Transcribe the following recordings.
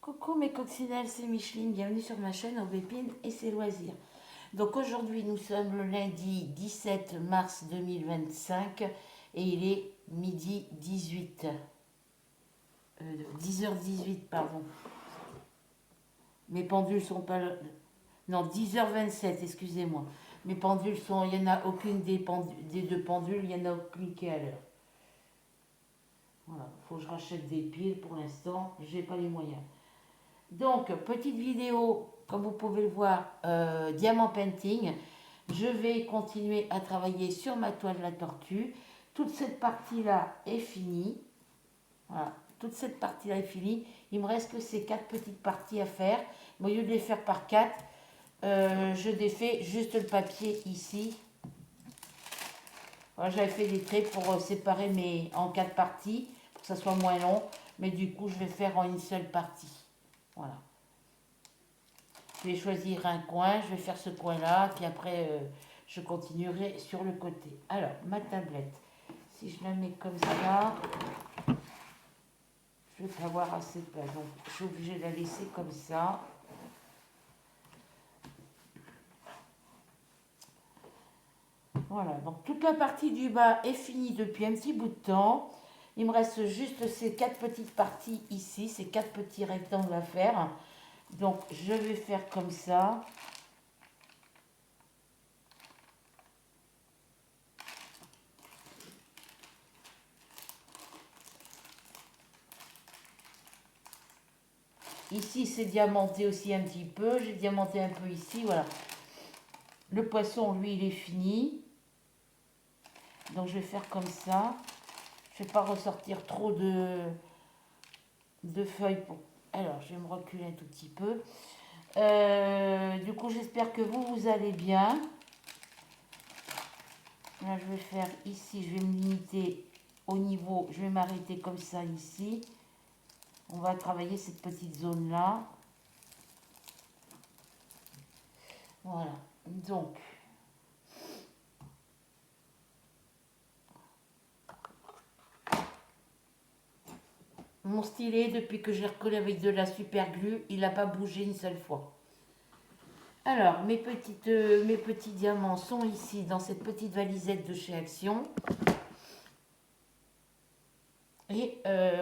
Coucou mes coccinelles, c'est Micheline, bienvenue sur ma chaîne Aubépine et ses loisirs. Donc aujourd'hui nous sommes le lundi 17 mars 2025 et il est midi 18. 10h18 pardon. Mes pendules sont pas... Non, 10h27, excusez-moi. Mes pendules sont... Il n'y en a aucune des deux pendules, il n'y en a aucune qui est à l'heure. Voilà, il faut que je rachète des piles pour l'instant, j'ai pas les moyens. Donc, petite vidéo, comme vous pouvez le voir, diamant painting. Je vais continuer à travailler sur ma toile de la tortue. Toute cette partie-là est finie. Voilà, toute cette partie-là est finie. Il me reste que ces 4 petites parties à faire. Au lieu de les faire par 4, je défais juste le papier ici. Voilà, j'avais fait des traits pour séparer en 4 parties, pour que ça soit moins long. Mais du coup, je vais faire en une seule partie. Voilà. Je vais choisir un coin, je vais faire ce coin-là, puis après, je continuerai sur le côté. Alors, ma tablette, si je la mets comme ça, je vais pas avoir assez de place. Donc, je suis obligée de la laisser comme ça. Voilà, donc toute la partie du bas est finie depuis un petit bout de temps. Il me reste juste ces 4 petites parties ici, ces 4 petits rectangles à faire. Donc, je vais faire comme ça. Ici, c'est diamanté aussi un petit peu. J'ai diamanté un peu ici, voilà. Le poisson, lui, il est fini. Donc, je vais faire comme ça. Je ne vais pas ressortir trop de feuilles. Alors, je vais me reculer un tout petit peu. Du coup, j'espère que vous allez bien. Là, je vais faire ici, je vais me limiter au niveau, je vais m'arrêter comme ça ici. On va travailler cette petite zone-là. Voilà. Donc, mon stylet, depuis que je l'ai recollé avec de la super glue, il n'a pas bougé une seule fois. Alors, mes petits diamants sont ici, dans cette petite valisette de chez Action. Et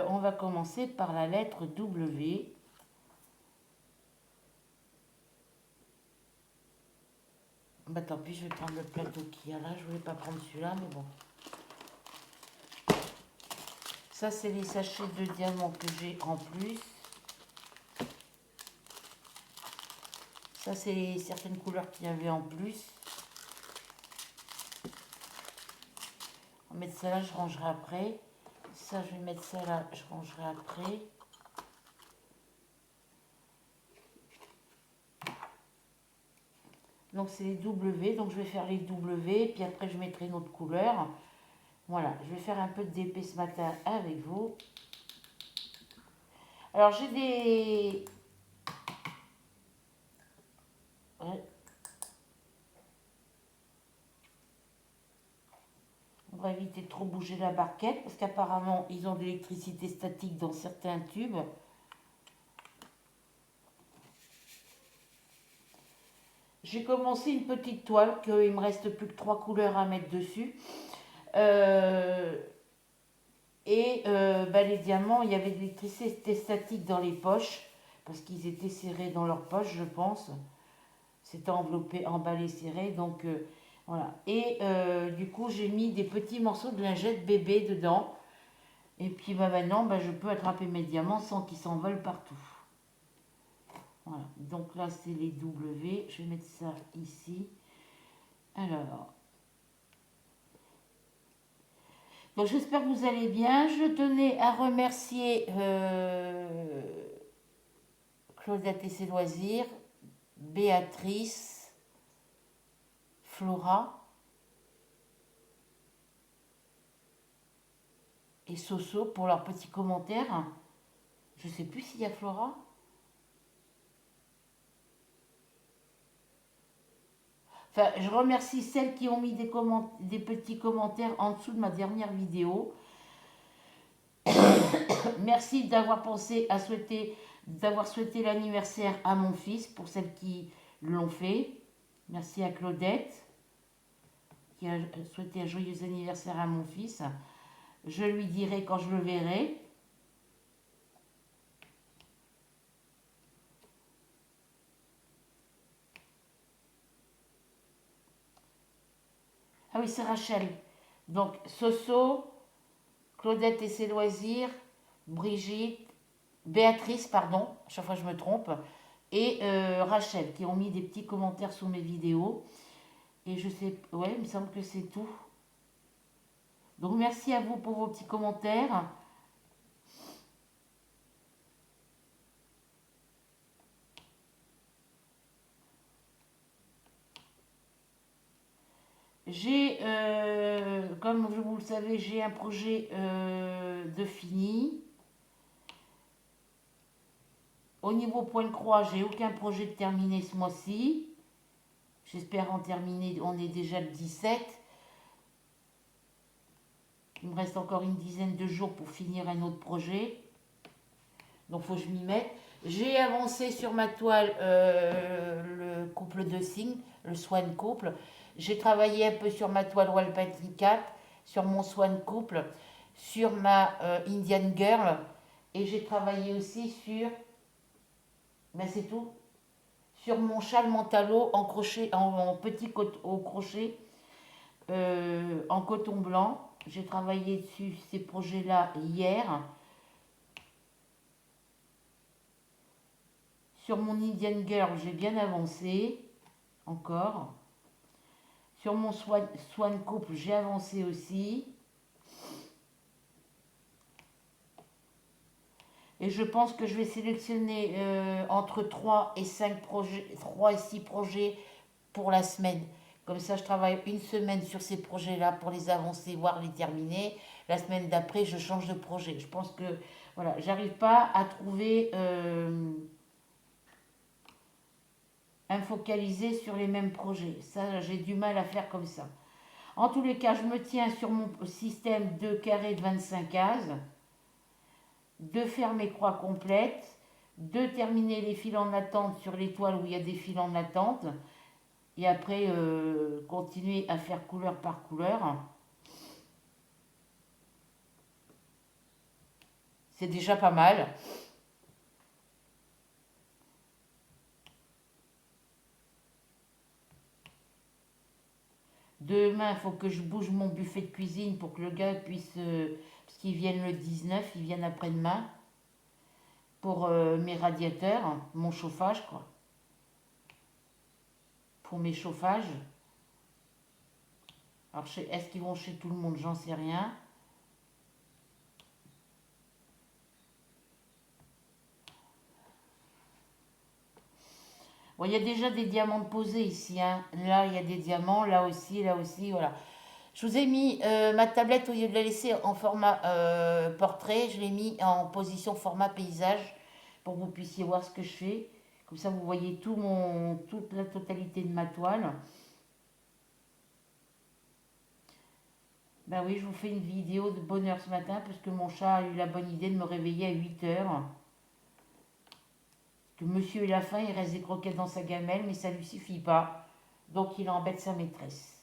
on va commencer par la lettre W. Bah tant pis, je vais prendre le plateau qu'il y a là. Je voulais pas prendre celui-là, mais bon. Ça, c'est les sachets de diamants que j'ai en plus. Ça, c'est certaines couleurs qu'il y avait en plus. On va mettre ça là, je rangerai après. Ça, je vais mettre ça là, je rangerai après. Donc, c'est les W. Donc, je vais faire les W. Puis après, je mettrai une autre couleur. Voilà, je vais faire un peu de DP ce matin avec vous. Alors, j'ai des... Ouais. On va éviter de trop bouger la barquette parce qu'apparemment, ils ont de l'électricité statique dans certains tubes. J'ai commencé une petite toile qu'il me reste plus que 3 couleurs à mettre dessus. Les diamants, il y avait de l'électricité statique dans les poches parce qu'ils étaient serrés dans leurs poches, je pense. C'était enveloppé, emballé, serré. Donc voilà. Et du coup, j'ai mis des petits morceaux de lingettes bébé dedans. Et puis maintenant, je peux attraper mes diamants sans qu'ils s'envolent partout. Voilà. Donc là, c'est les W. Je vais mettre ça ici. Alors. Donc j'espère que vous allez bien. Je tenais à remercier Claudette et ses loisirs, Béatrice, Flora et Soso pour leurs petits commentaires. Je ne sais plus s'il y a Flora. Enfin, je remercie celles qui ont mis des petits commentaires en dessous de ma dernière vidéo. merci d'avoir pensé à souhaiter, d'avoir souhaité l'anniversaire à mon fils, pour celles qui l'ont fait. Merci à Claudette, qui a souhaité un joyeux anniversaire à mon fils. Je lui dirai quand je le verrai. Ah oui, c'est Rachel. Donc, Soso, Claudette et ses loisirs, Brigitte, Béatrice, pardon, à chaque fois je me trompe, et Rachel, qui ont mis des petits commentaires sous mes vidéos. Et je sais, ouais, il me semble que c'est tout. Donc, merci à vous pour vos petits commentaires. J'ai, comme vous le savez, j'ai un projet de fini. Au niveau point de croix, j'ai aucun projet de terminer ce mois-ci. J'espère en terminer, on est déjà le 17. Il me reste encore une dizaine de jours pour finir un autre projet. Donc il faut que je m'y mette. J'ai avancé sur ma toile le couple de signes, le Swan couple. J'ai travaillé un peu sur ma toile Wall Painting 4, sur mon Swan couple, sur ma Indian Girl. Et j'ai travaillé aussi sur, ben c'est tout, sur mon châle Mentalo en crochet, en petit au crochet, en coton blanc. J'ai travaillé dessus ces projets-là hier. Sur mon Indian Girl, j'ai bien avancé encore. Sur mon Swan couple, j'ai avancé aussi. Et je pense que je vais sélectionner entre 3 et 5 projets, 3 et 6 projets pour la semaine. Comme ça, je travaille une semaine sur ces projets-là pour les avancer, voire les terminer. La semaine d'après, je change de projet. Je pense que, voilà, j'arrive pas à trouver à me focaliser sur les mêmes projets. Ça, j'ai du mal à faire comme ça. En tous les cas, je me tiens sur mon système de carré de 25 cases, de faire mes croix complètes, de terminer les fils en attente sur les toiles où il y a des fils en attente, et après continuer à faire couleur par couleur. C'est déjà pas mal. Demain, il faut que je bouge mon buffet de cuisine pour que le gars puisse, parce qu'ils viennent le 19, ils viennent après-demain, pour mes radiateurs, mon chauffage, quoi. Pour mes chauffages. Alors, est-ce qu'ils vont chez tout le monde? J'en sais rien. Bon, il y a déjà des diamants de posés ici, hein. Là, il y a des diamants, là aussi, voilà. Je vous ai mis ma tablette, au lieu de la laisser en format portrait, je l'ai mis en position format paysage pour que vous puissiez voir ce que je fais. Comme ça, vous voyez toute la totalité de ma toile. Ben oui, je vous fais une vidéo de bonne heure ce matin parce que mon chat a eu la bonne idée de me réveiller à 8 heures. Que monsieur il a faim, il reste des croquettes dans sa gamelle, mais ça ne lui suffit pas. Donc il embête sa maîtresse.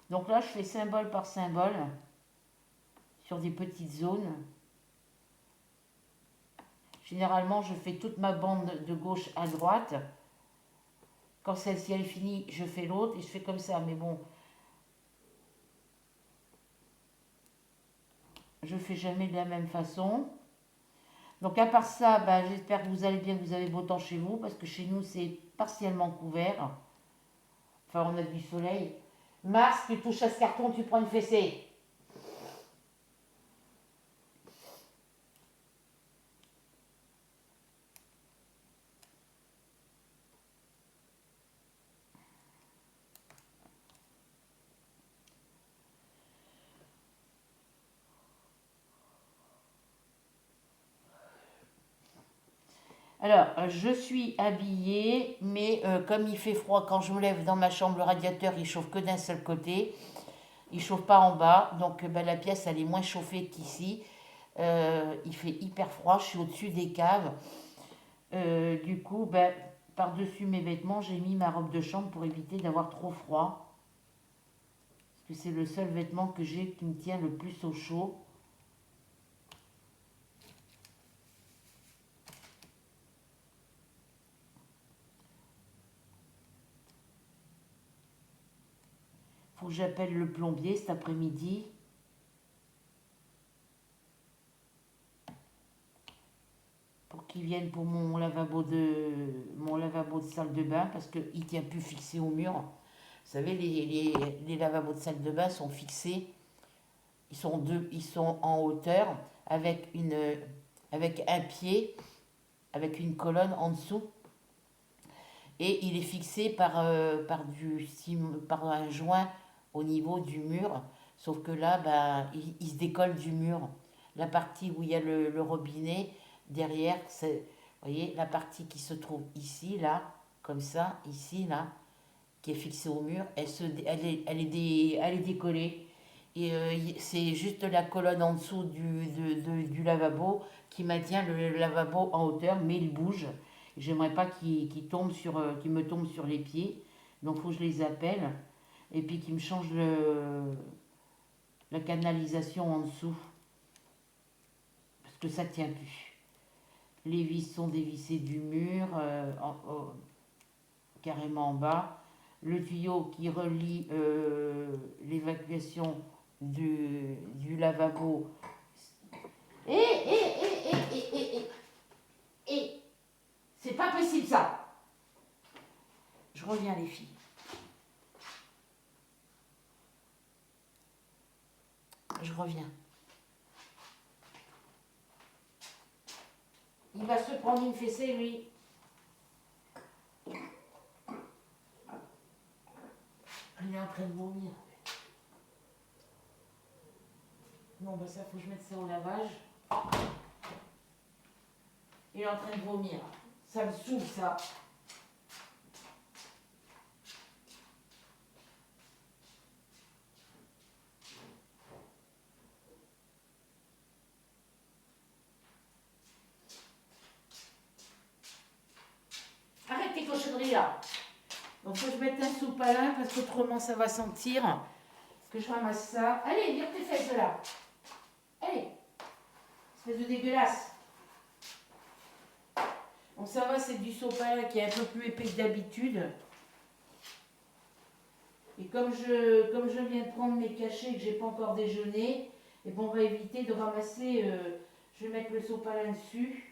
Donc là, je fais symbole par symbole sur des petites zones. Généralement, je fais toute ma bande de gauche à droite. Quand celle-ci elle est finie, je fais l'autre et je fais comme ça. Mais bon, je fais jamais de la même façon. Donc à part ça, bah, j'espère que vous allez bien, que vous avez beau temps chez vous, parce que chez nous c'est partiellement couvert. Enfin, on a du soleil. Mars, tu touches à ce carton, tu prends une fessée. Alors, je suis habillée, mais comme il fait froid quand je me lève dans ma chambre, le radiateur il chauffe que d'un seul côté, il chauffe pas en bas, donc ben, la pièce elle est moins chauffée qu'ici. Il fait hyper froid, je suis au-dessus des caves. Du coup, ben, par-dessus mes vêtements, j'ai mis ma robe de chambre pour éviter d'avoir trop froid. Parce que c'est le seul vêtement que j'ai qui me tient le plus au chaud. Faut que j'appelle le plombier cet après-midi. Pour qu'il vienne pour mon lavabo de salle de bain parce qu'il ne tient plus fixé au mur. Vous savez, les lavabos de salle de bain sont fixés, ils sont en hauteur avec un pied, avec une colonne en dessous. Et il est fixé par un joint au niveau du mur. Sauf que là, ben, il se décolle du mur. La partie où il y a le robinet, derrière, c'est, vous voyez, la partie qui se trouve ici, là, comme ça, ici, là, qui est fixée au mur, elle est décollée. Et c'est juste la colonne en dessous du lavabo qui maintient le lavabo en hauteur, mais il bouge. J'aimerais pas qu'il me tombe sur les pieds. Donc il faut que je les appelle. Et puis qu'ils me changent la canalisation en dessous. Parce que ça tient plus. Les vis sont dévissées du mur, carrément en bas. Le tuyau qui relie l'évacuation du lavabo. Et c'est pas possible ça. Je reviens les filles. Je reviens. Il va se prendre une fessée lui. Il est en train de vomir. Non, bah ça, faut que je mette ça au lavage. Il est en train de vomir. Ça me saoule, ça. Arrête tes cochonneries, là. Donc, faut que je mette un sopalin parce qu'autrement, ça va sentir. Que je ramasse ça. Allez, vire tes fesses, là. Allez. Espèce de dégueulasse. Bon, ça va, c'est du sopalin qui est un peu plus épais que d'habitude. Et comme je viens de prendre mes cachets et que j'ai pas encore déjeuné, et bon, on va éviter de ramasser. Je vais mettre le sopalin dessus.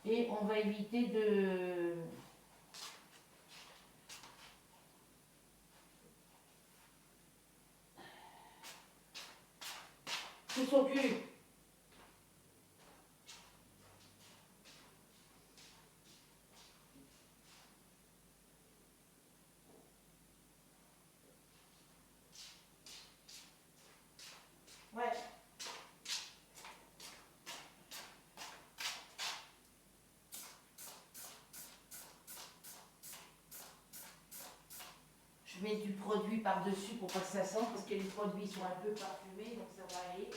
Et on va éviter de. Sous son cul. Ouais. Je mets du produit par-dessus pour pas que ça sente parce que les produits sont un peu parfumés, donc ça va aller.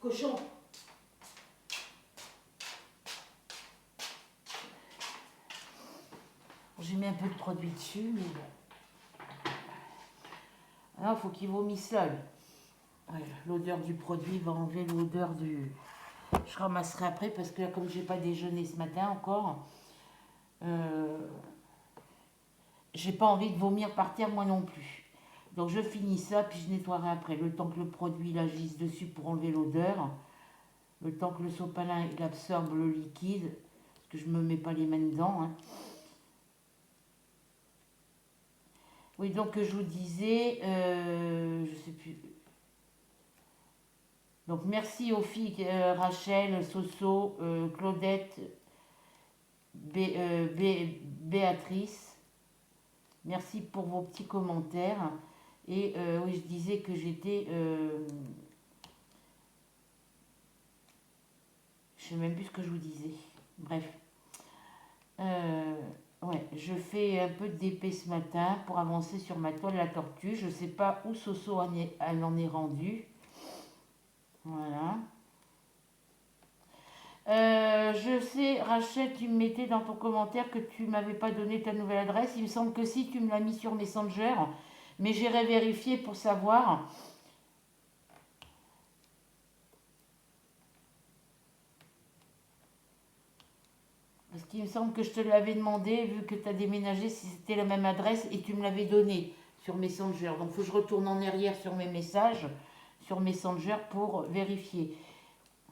Cochon. J'ai mis un peu de produit dessus, mais bon. Alors, il faut qu'il vomisse là. Ouais, l'odeur du produit va enlever l'odeur du. Je ramasserai après parce que là, comme j'ai pas déjeuné ce matin encore, j'ai pas envie de vomir par terre moi non plus. Donc je finis ça, puis je nettoierai après. Le temps que le produit là glisse dessus pour enlever l'odeur. Le temps que le sopalin il absorbe le liquide. que je me mets pas les mains dedans. Hein. Oui, donc je vous disais, je sais plus. Donc merci aux filles Rachel, Soso, Claudette, Béatrice. Merci pour vos petits commentaires. Et oui, je disais que j'étais... je sais même plus ce que je vous disais. Bref. Ouais, je fais un peu d'épée ce matin pour avancer sur ma toile la tortue. Je sais pas où Soso elle en est rendue. Voilà. Je sais, Rachel, tu me mettais dans ton commentaire que tu m'avais pas donné ta nouvelle adresse. Il me semble que si, tu me l'as mis sur Messenger. Mais j'irai vérifier pour savoir. Parce qu'il me semble que je te l'avais demandé, vu que tu as déménagé, si c'était la même adresse, et tu me l'avais donné sur Messenger. Donc il faut que je retourne en arrière sur mes messages, sur Messenger, pour vérifier.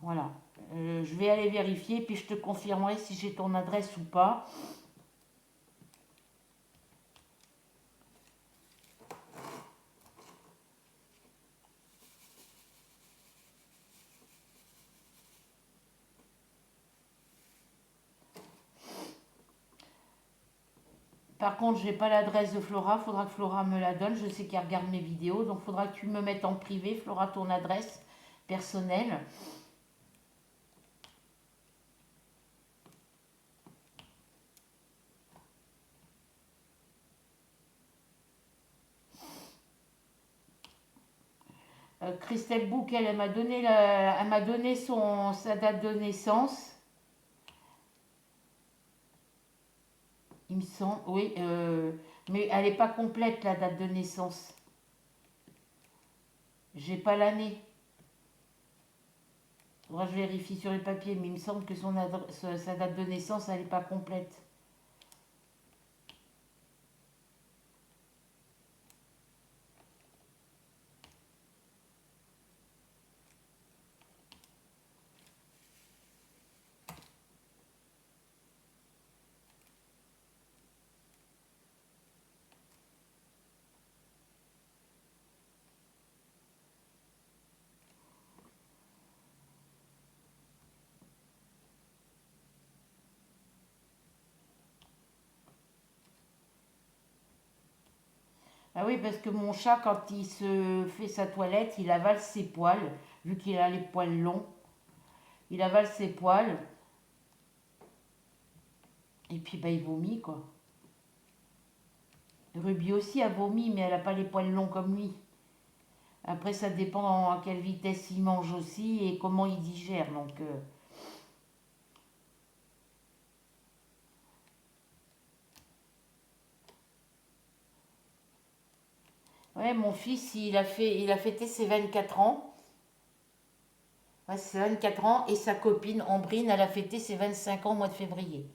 Voilà. Je vais aller vérifier, puis je te confirmerai si j'ai ton adresse ou pas. Par contre, je n'ai pas l'adresse de Flora. Il faudra que Flora me la donne. Je sais qu'elle regarde mes vidéos. Donc il faudra que tu me mettes en privé, Flora, ton adresse personnelle. Christelle Bouc, elle m'a donné, elle m'a donné sa date de naissance. Il me semble, oui. Mais elle n'est pas complète, la date de naissance. J'ai pas l'année. Faudra que je vérifie sur les papiers, mais il me semble que sa date de naissance, elle n'est pas complète. Ah oui, parce que mon chat, quand il se fait sa toilette, il avale ses poils, vu qu'il a les poils longs. Il avale ses poils, et puis bah, il vomit, quoi. Ruby aussi a vomi, mais elle n'a pas les poils longs comme lui. Après, ça dépend à quelle vitesse il mange aussi et comment il digère. Donc, ouais, mon fils, il a fêté ses 24 ans. Ouais, c'est 24 ans. Et sa copine, Ambrine, elle a fêté ses 25 ans au mois de février.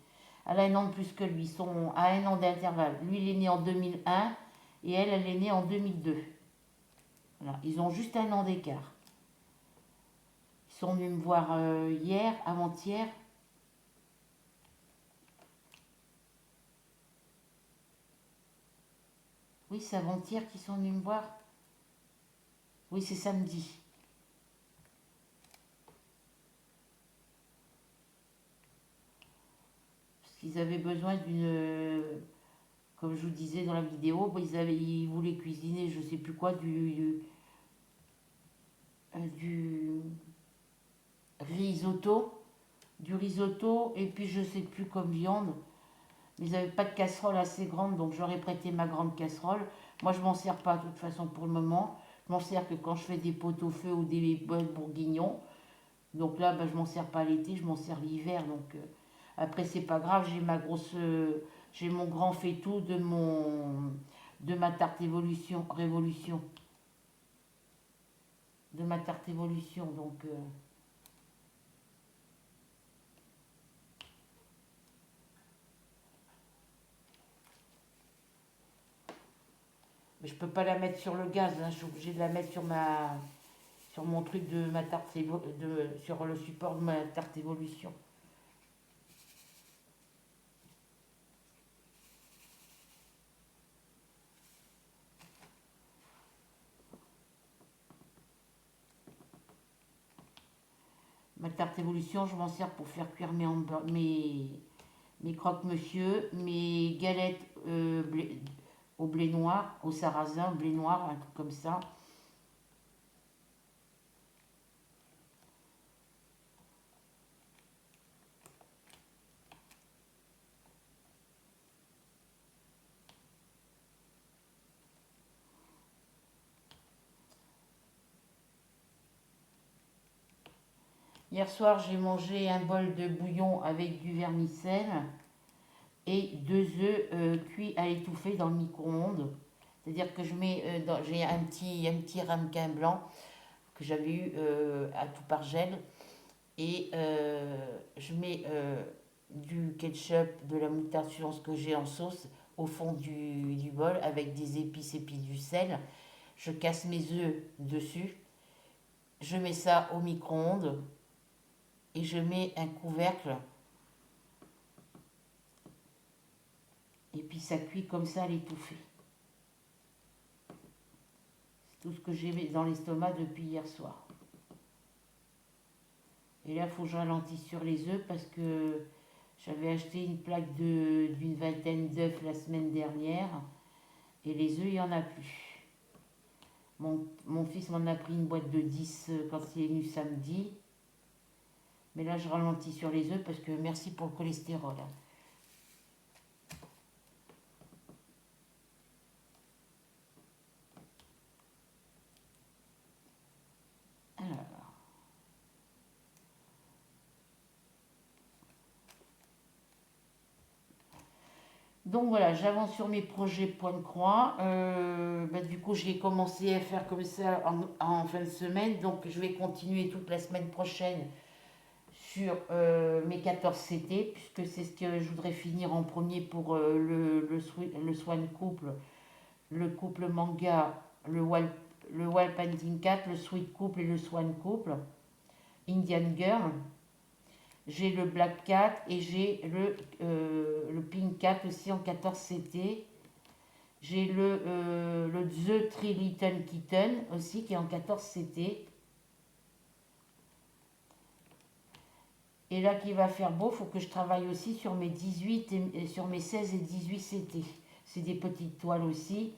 Elle a un an de plus que lui. Ils sont à un an d'intervalle. Lui, il est né en 2001 et elle est née en 2002. Voilà. Ils ont juste un an d'écart. Ils sont venus me voir hier, avant-hier. Oui, c'est avant-hier qu'ils sont venus me voir. Oui, c'est samedi. Parce qu'ils avaient besoin d'une... Comme je vous disais dans la vidéo, ils voulaient cuisiner, je sais plus quoi, du risotto. Du risotto, et puis je sais plus comme viande. Mais ils n'avaient pas de casserole assez grande, donc j'aurais prêté ma grande casserole. Moi, je m'en sers pas de toute façon pour le moment. Je m'en sers que quand je fais des pot au feu ou des bourguignons. Donc là, bah, je m'en sers pas l'été, je m'en sers l'hiver. Donc après, c'est pas grave, j'ai mon grand faitout de ma tarte révolution, de ma tarte évolution. Donc mais je peux pas la mettre sur le gaz, hein, je suis obligée de la mettre sur mon truc de ma tarte sur le support de ma tarte évolution. tarte évolution, je m'en sers pour faire cuire mes croque-monsieur, mes galettes au blé noir, au sarrasin, blé noir, un truc comme ça. Hier soir, j'ai mangé un bol de bouillon avec du vermicelle et 2 œufs cuits à étouffer dans le micro-ondes. C'est-à-dire que j'ai un petit ramequin blanc que j'avais eu à tout par gel et je mets du ketchup, de la moutarde suivant ce que j'ai en sauce au fond du bol avec des épices et puis du sel. Je casse mes œufs dessus, je mets ça au micro-ondes et je mets un couvercle et puis ça cuit comme ça à l'étouffée. C'est tout ce que j'ai dans l'estomac depuis hier soir. Et là, il faut que je ralentisse sur les œufs parce que j'avais acheté une plaque d'une vingtaine d'œufs la semaine dernière et les œufs, il n'y en a plus. Mon fils m'en a pris une boîte de 10 quand il est venu samedi. Mais là, je ralentis sur les œufs parce que merci pour le cholestérol. Alors. Donc voilà, j'avance sur mes projets point de croix. Du coup, j'ai commencé à faire comme ça en fin de semaine. Donc je vais continuer toute la semaine prochaine sur mes 14 CT, puisque c'est ce que je voudrais finir en premier pour le Swan Couple, le couple manga, le Wild Painting Cat, le Sweet Couple et le Swan Couple, Indian Girl. J'ai le Black Cat et j'ai le Pink Cat aussi en 14 CT. J'ai le The Three Little Kitten aussi qui est en 14 CT. Et là qu'il va faire beau, il faut que je travaille aussi sur mes 18 et sur mes 16 et 18 CT. C'est des petites toiles aussi.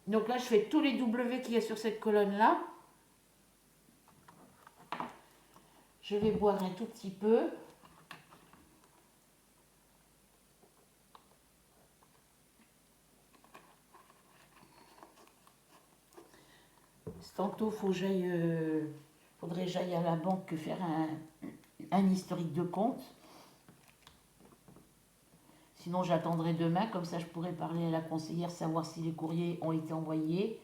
Donc là, je fais tous les W qu'il y a sur cette colonne-là. Je vais boire un tout petit peu. Tantôt, faudrait que j'aille à la banque faire un historique de compte. Sinon, j'attendrai demain, comme ça je pourrai parler à la conseillère, savoir si les courriers ont été envoyés.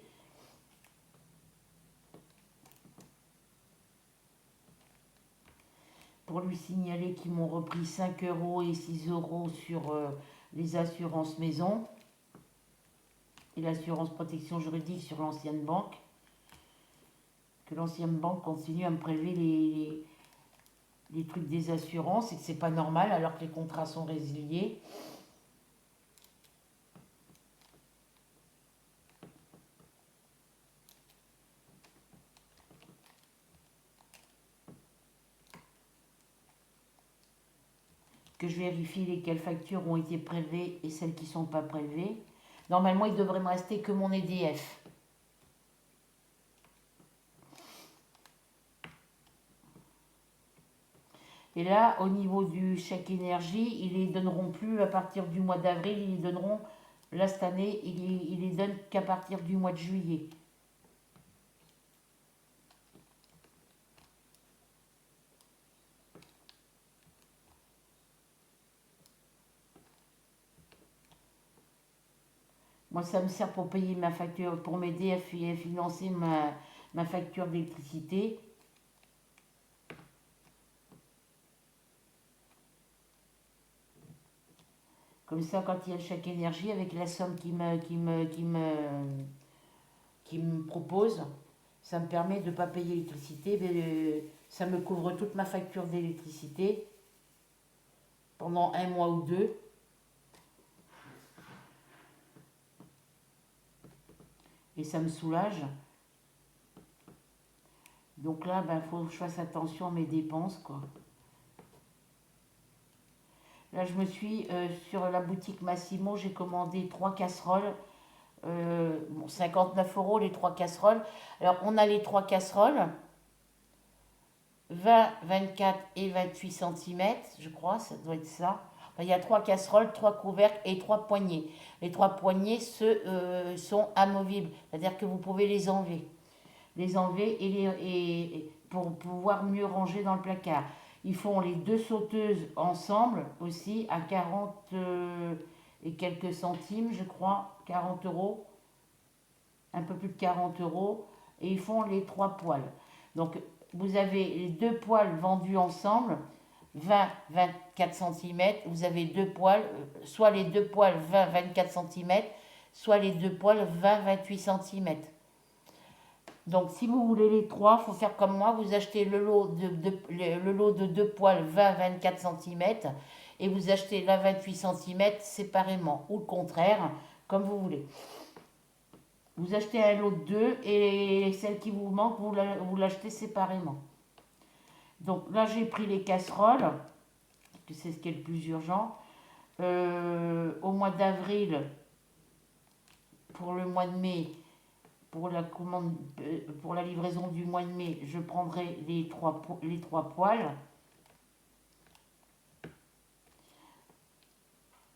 Pour lui signaler qu'ils m'ont repris 5 euros et 6 euros sur les assurances maison et l'assurance protection juridique sur l'ancienne banque. Que l'ancienne banque continue à me prélever les trucs des assurances et que c'est pas normal alors que les contrats sont résiliés. Que je vérifie lesquelles factures ont été prélevées et celles qui ne sont pas prélevées. Normalement, il devrait me rester que mon EDF. Et là, au niveau du chèque énergie, ils ne les donneront plus à partir du mois d'avril, ils les donneront, là cette année, ils les donnent qu'à partir du mois de juillet. Moi, ça me sert pour payer ma facture, pour m'aider à financer ma facture d'électricité. Comme ça, quand il y a le chèque énergie, avec la somme qui me propose, ça me permet de ne pas payer l'électricité, ça me couvre toute ma facture d'électricité. pendant un mois ou deux. Et ça me soulage. Donc là, il faut que je fasse attention à mes dépenses, quoi. Là, je me suis, sur la boutique Massimo, j'ai commandé 3 casseroles. Bon, 59 € les 3 casseroles. Alors, on a les 3 casseroles, 20, 24 et 28 centimètres, je crois, ça doit être ça. Enfin, il y a 3 casseroles, 3 couvercles et 3 poignées. Les 3 poignées sont amovibles, c'est-à-dire que vous pouvez les enlever et pour pouvoir mieux ranger dans le placard. Ils font les deux sauteuses ensemble aussi à 40 et quelques centimes, je crois, 40 €, un peu plus de 40 €, et ils font les 3 poils. Donc vous avez les deux poils vendus ensemble, 20-24 cm, vous avez deux poils, soit les deux poils 20-24 cm, soit les deux poils 20-28 cm. Donc, si vous voulez les trois, il faut faire comme moi. Vous achetez le lot de deux poils 20-24 cm et vous achetez la 28 cm séparément. Ou le contraire, comme vous voulez. Vous achetez un lot de deux et celle qui vous manque, vous l'achetez séparément. Donc là, j'ai pris les casseroles, parce que c'est ce qui est le plus urgent. Au mois d'avril, pour le mois de mai, pour la commande, pour la livraison du mois de mai, je prendrai les trois poils.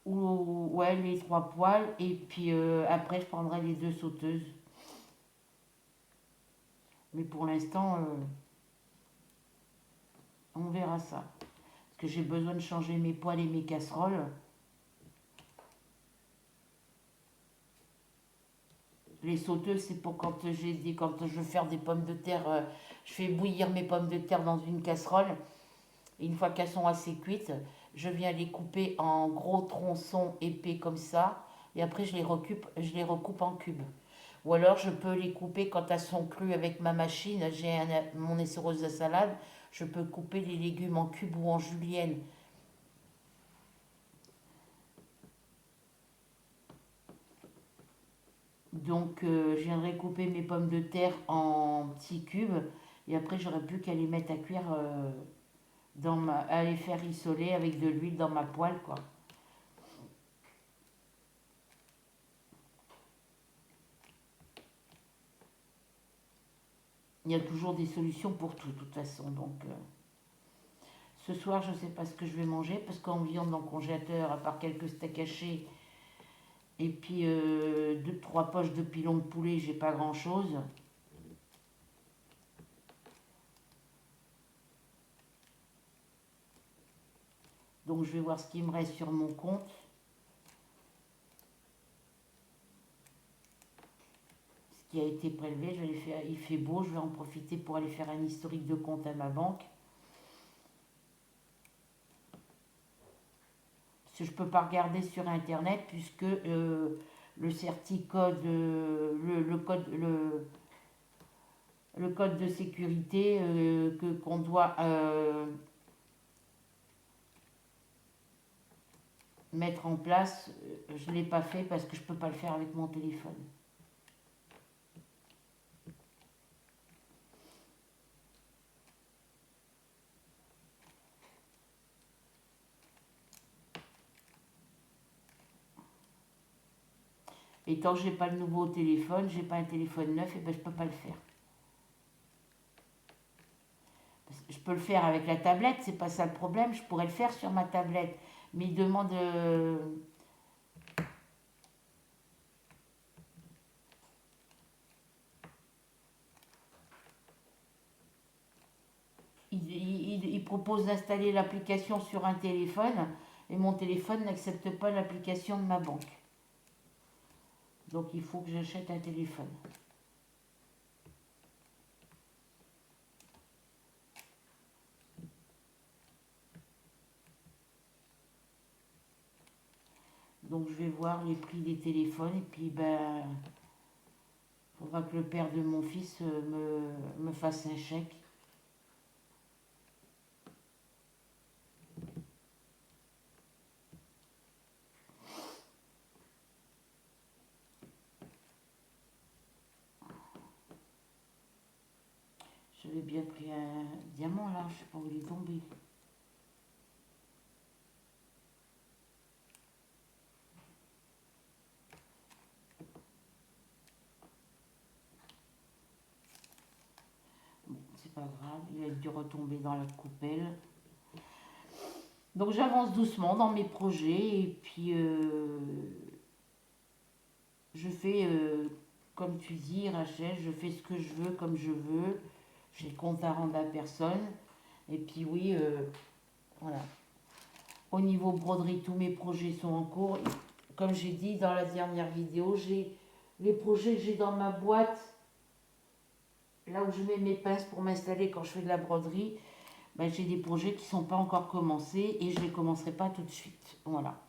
Ou ouais, les 3 poils. Et puis après, je prendrai les deux sauteuses. Mais pour l'instant, on verra ça. Parce que j'ai besoin de changer mes poils et mes casseroles. Les sauteuses, c'est pour quand je veux faire des pommes de terre, je fais bouillir mes pommes de terre dans une casserole. Et une fois qu'elles sont assez cuites, je viens les couper en gros tronçons épais comme ça. Et après, je les recoupe en cubes. Ou alors, je peux les couper quand elles sont crues avec ma machine. J'ai mon essoreuse à salade. Je peux couper les légumes en cubes ou en julienne. Donc, je viendrai couper mes pommes de terre en petits cubes. Et après, j'aurai plus qu'à les mettre à cuire, à les faire rissoler avec de l'huile dans ma poêle, quoi. Il y a toujours des solutions pour tout, de toute façon. Donc, ce soir, je ne sais pas ce que je vais manger parce qu'en viande dans le congélateur, à part quelques steaks hachés et puis 2-3 poches de pilon de poulet, j'ai pas grand chose. Donc, je vais voir ce qui me reste sur mon compte. Ce qui a été prélevé, je vais aller faire, il fait beau, je vais en profiter pour aller faire un historique de compte à ma banque. Parce que je ne peux pas regarder sur internet puisque le certicode, le code de sécurité qu'on doit mettre en place, je ne l'ai pas fait parce que je ne peux pas le faire avec mon téléphone. Et tant que j'ai pas le nouveau téléphone, j'ai pas un téléphone neuf, et ben je peux pas le faire. Je peux le faire avec la tablette, c'est pas ça le problème, je pourrais le faire sur ma tablette. Mais il demande. Il propose d'installer l'application sur un téléphone et mon téléphone n'accepte pas l'application de ma banque. Donc il faut que j'achète un téléphone. Donc je vais voir les prix des téléphones et puis ben il faudra que le père de mon fils me fasse un chèque. avez bien pris un diamant là, je sais pas où il est tombé. Bon, c'est pas grave, il a dû retomber dans la coupelle. Donc j'avance doucement dans mes projets et puis je fais, comme tu dis Rachel, je fais ce que je veux comme je veux. J'ai le compte à rendre à personne. Et puis oui, voilà. Au niveau broderie, tous mes projets sont en cours. Comme j'ai dit dans la dernière vidéo, j'ai les projets que j'ai dans ma boîte, là où je mets mes pinces pour m'installer quand je fais de la broderie, ben, j'ai des projets qui ne sont pas encore commencés et je ne les commencerai pas tout de suite. Voilà.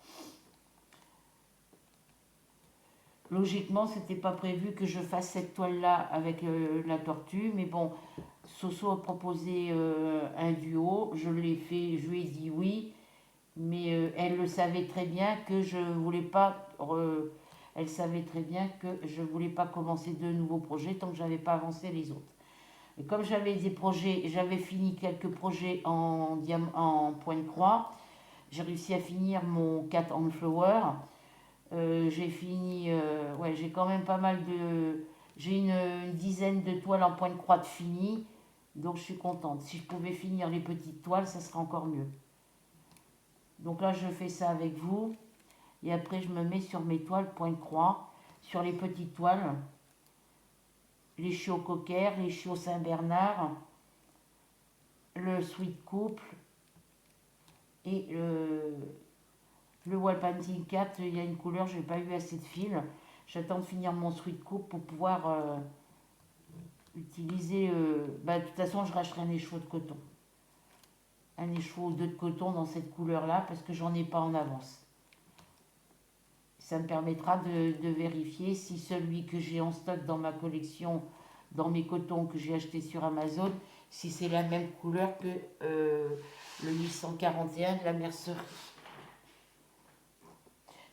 Logiquement, c'était pas prévu que je fasse cette toile-là avec la tortue, mais bon, Soso a proposé un duo, je l'ai fait, je lui ai dit oui, mais elle le savait très bien que je voulais pas, elle savait très bien que je voulais pas commencer de nouveaux projets tant que j'avais pas avancé les autres. Et comme j'avais des projets, j'avais fini quelques projets en point de croix, j'ai réussi à finir mon cat on flower. J'ai fini, ouais, j'ai quand même pas mal de. J'ai une dizaine de toiles en point de croix de fini, donc je suis contente. Si je pouvais finir les petites toiles, ça serait encore mieux. Donc là, je fais ça avec vous, et après, je me mets sur mes toiles point de croix, sur les petites toiles, les chiots cocker, les chiots Saint-Bernard, le sweet couple et le wall painting 4. Il y a une couleur, je n'ai pas eu assez de fil. J'attends de finir mon sweet coupe pour pouvoir utiliser. Bah, de toute façon, je racheterai un écheveau de coton. Un écheveau ou deux de coton dans cette couleur-là parce que j'en ai pas en avance. Ça me permettra de vérifier si celui que j'ai en stock dans ma collection, dans mes cotons que j'ai acheté sur Amazon, si c'est la même couleur que le 841 de la mercerie.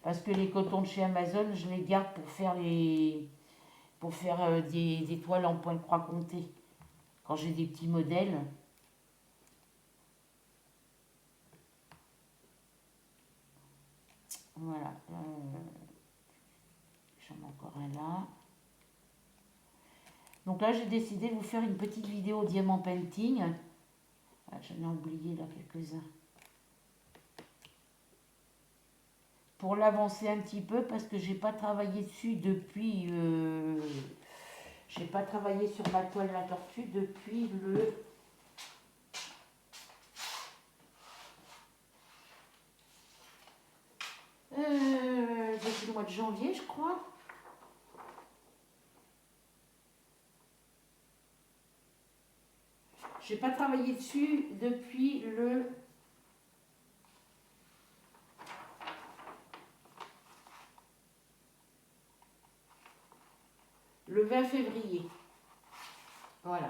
Parce que les cotons de chez Amazon, je les garde pour faire des toiles en point de croix compté. Quand j'ai des petits modèles. Voilà. J'en ai encore un là. Donc là, j'ai décidé de vous faire une petite vidéo diamant painting. Ah, j'en ai oublié là quelques-uns. Pour l'avancer un petit peu parce que j'ai pas travaillé dessus depuis. J'ai pas travaillé sur ma toile la tortue depuis depuis le mois de janvier, je crois. J'ai pas travaillé dessus depuis le 20 février. Voilà.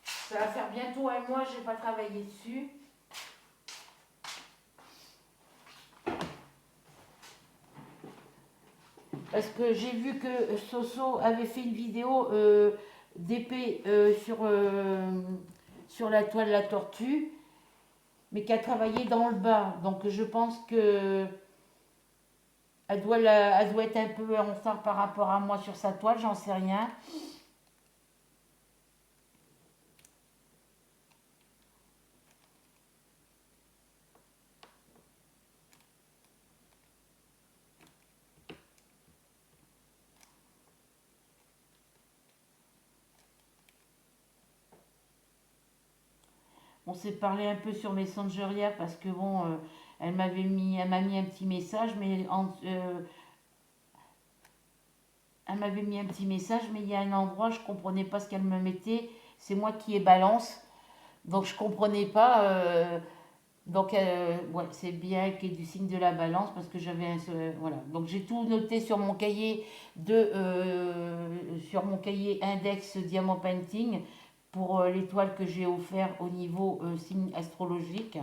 Ça va faire bientôt un mois, j'ai pas travaillé dessus. Parce que j'ai vu que Soso avait fait une vidéo d'épée sur la toile de la tortue, mais qui a travaillé dans le bas. Donc je pense que elle doit être un peu en retard par rapport à moi sur sa toile, j'en sais rien. On s'est parlé un peu sur Messenger hier parce que bon, elle m'a mis un petit message, mais elle m'avait mis un petit message, mais il y a un endroit, je comprenais pas ce qu'elle me mettait. C'est moi qui ai balance, donc je comprenais pas. Donc ouais, c'est bien qu'il y ait du signe de la balance parce que j'avais voilà. Donc j'ai tout noté sur mon cahier sur mon cahier index diamant painting pour l'étoile que j'ai offert au niveau signe astrologique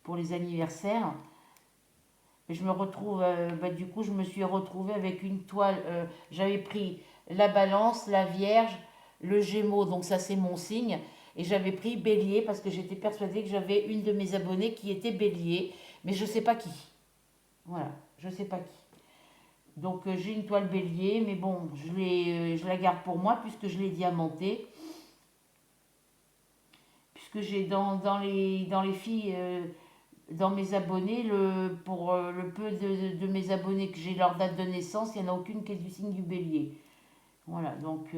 pour les anniversaires. Et je me retrouve, bah, du coup, je me suis retrouvée avec une toile. J'avais pris la balance, la vierge, le Gémeaux, donc ça c'est mon signe. Et j'avais pris Bélier parce que j'étais persuadée que j'avais une de mes abonnées qui était Bélier, mais je sais pas qui. Voilà, je sais pas qui. Donc j'ai une toile Bélier, mais bon, je la garde pour moi puisque je l'ai diamantée. Puisque j'ai dans les filles, dans mes abonnés, pour le peu de mes abonnés que j'ai leur date de naissance, il n'y en a aucune qui est du signe du Bélier. Voilà, donc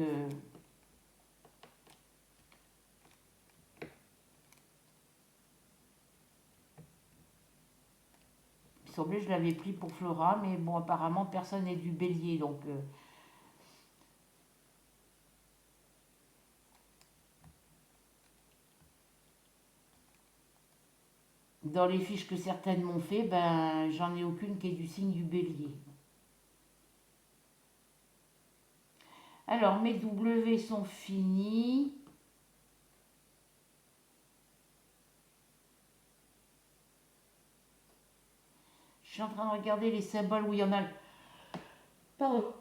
il semblait que je l'avais pris pour Flora, mais bon, apparemment personne n'est du Bélier, donc dans les fiches que certaines m'ont fait, ben j'en ai aucune qui est du signe du Bélier. Alors mes W sont finis. Je suis en train de regarder les symboles où il y en a. Pardon.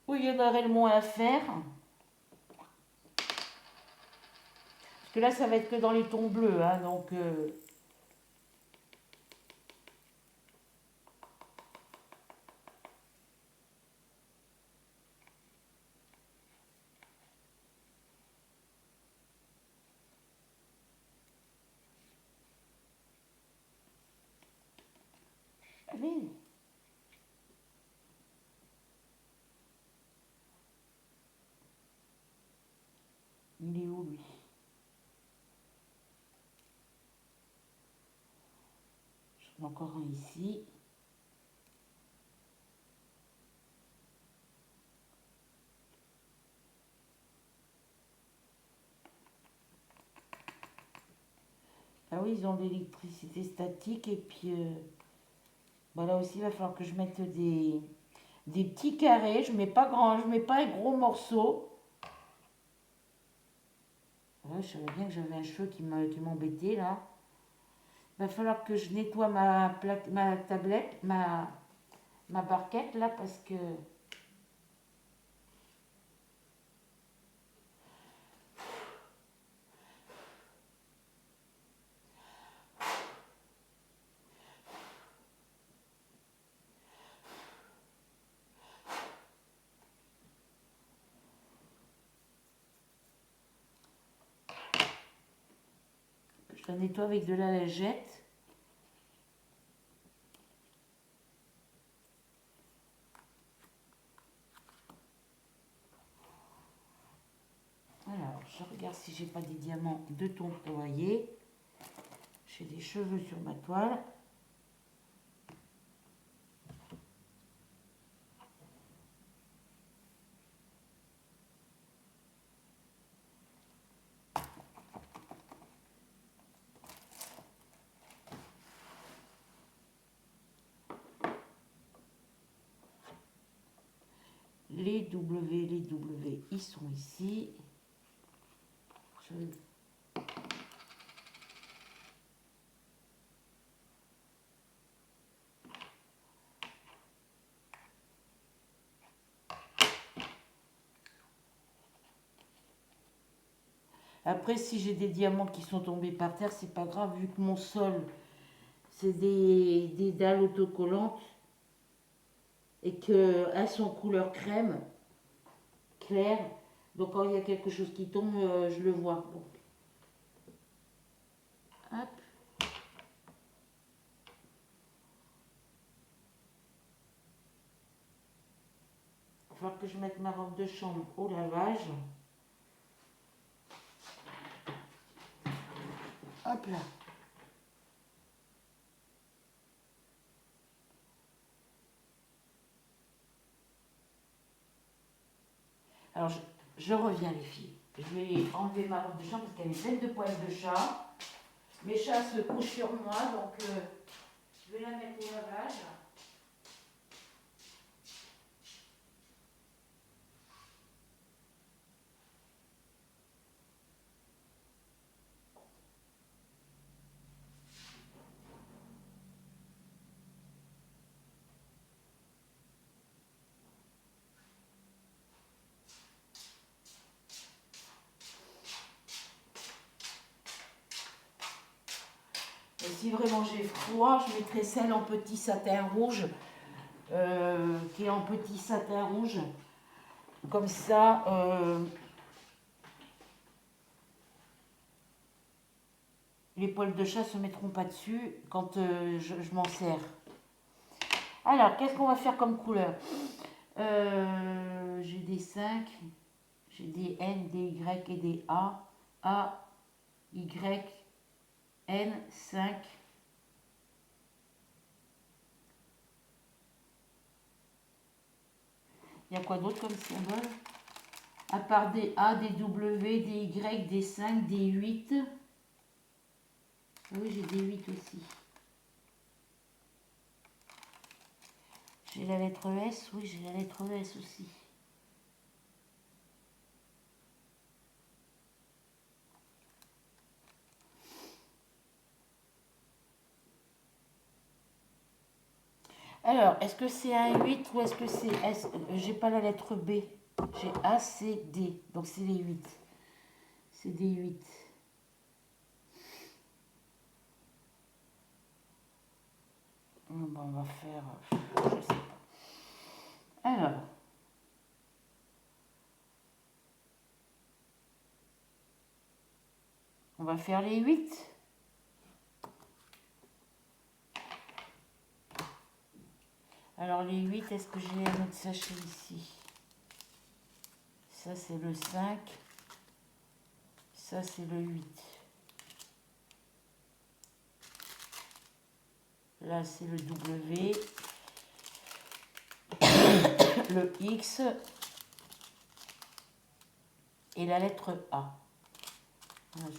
Où il y en aurait le moins à faire. Parce que là, ça va être que dans les tons bleus, hein, donc allez, il est où lui? J'en ai encore un ici. Ah oui, ils ont de l'électricité statique et puis bah là aussi, il va falloir que je mette des petits carrés. Je mets pas grand, je mets pas un gros morceau. Ouais, je savais bien que j'avais un cheveu qui m'embêtait là. Il va falloir que je nettoie ma tablette, ma barquette là parce que je la nettoie avec de la lingette. Alors, je regarde si j'ai pas des diamants de ton poirier. J'ai des cheveux sur ma toile. Les W, ils sont ici. Je... Après, si j'ai des diamants qui sont tombés par terre, c'est pas grave, vu que mon sol, c'est des dalles autocollantes et qu'elles sont couleur crème, claire. Donc, quand il y a quelque chose qui tombe, je le vois. Donc, hop. Il va falloir que je mette ma robe de chambre au lavage. Hop là. Alors, je reviens, les filles. Je vais enlever ma robe de chambre parce qu'elle est pleine de poils de chat. Mes chats se couchent sur moi, donc je vais la mettre au lavage. si vraiment j'ai froid, je mettrai celle en petit satin rouge, qui est en petit satin rouge. Comme ça, les poils de chat se mettront pas dessus quand je m'en sers. Alors, qu'est-ce qu'on va faire comme couleur? J'ai des 5, j'ai des N, des Y et des A. A, Y, N, 5. Il y a quoi d'autre comme symbole? À part des A, des W, des Y, des 5, des 8. Oui, j'ai des 8 aussi. J'ai la lettre S, oui, j'ai la lettre S aussi. Alors, est-ce que c'est un 8 ou est-ce que c'est S? J'ai pas la lettre B. J'ai A, C, D. Donc c'est les 8. C'est des 8. Bon, on va faire... je sais pas. Alors... on va faire les 8. Alors les 8, est-ce que j'ai un autre sachet ici? Ça c'est le 5. Ça c'est le 8. Là c'est le W. Le X. Et la lettre A.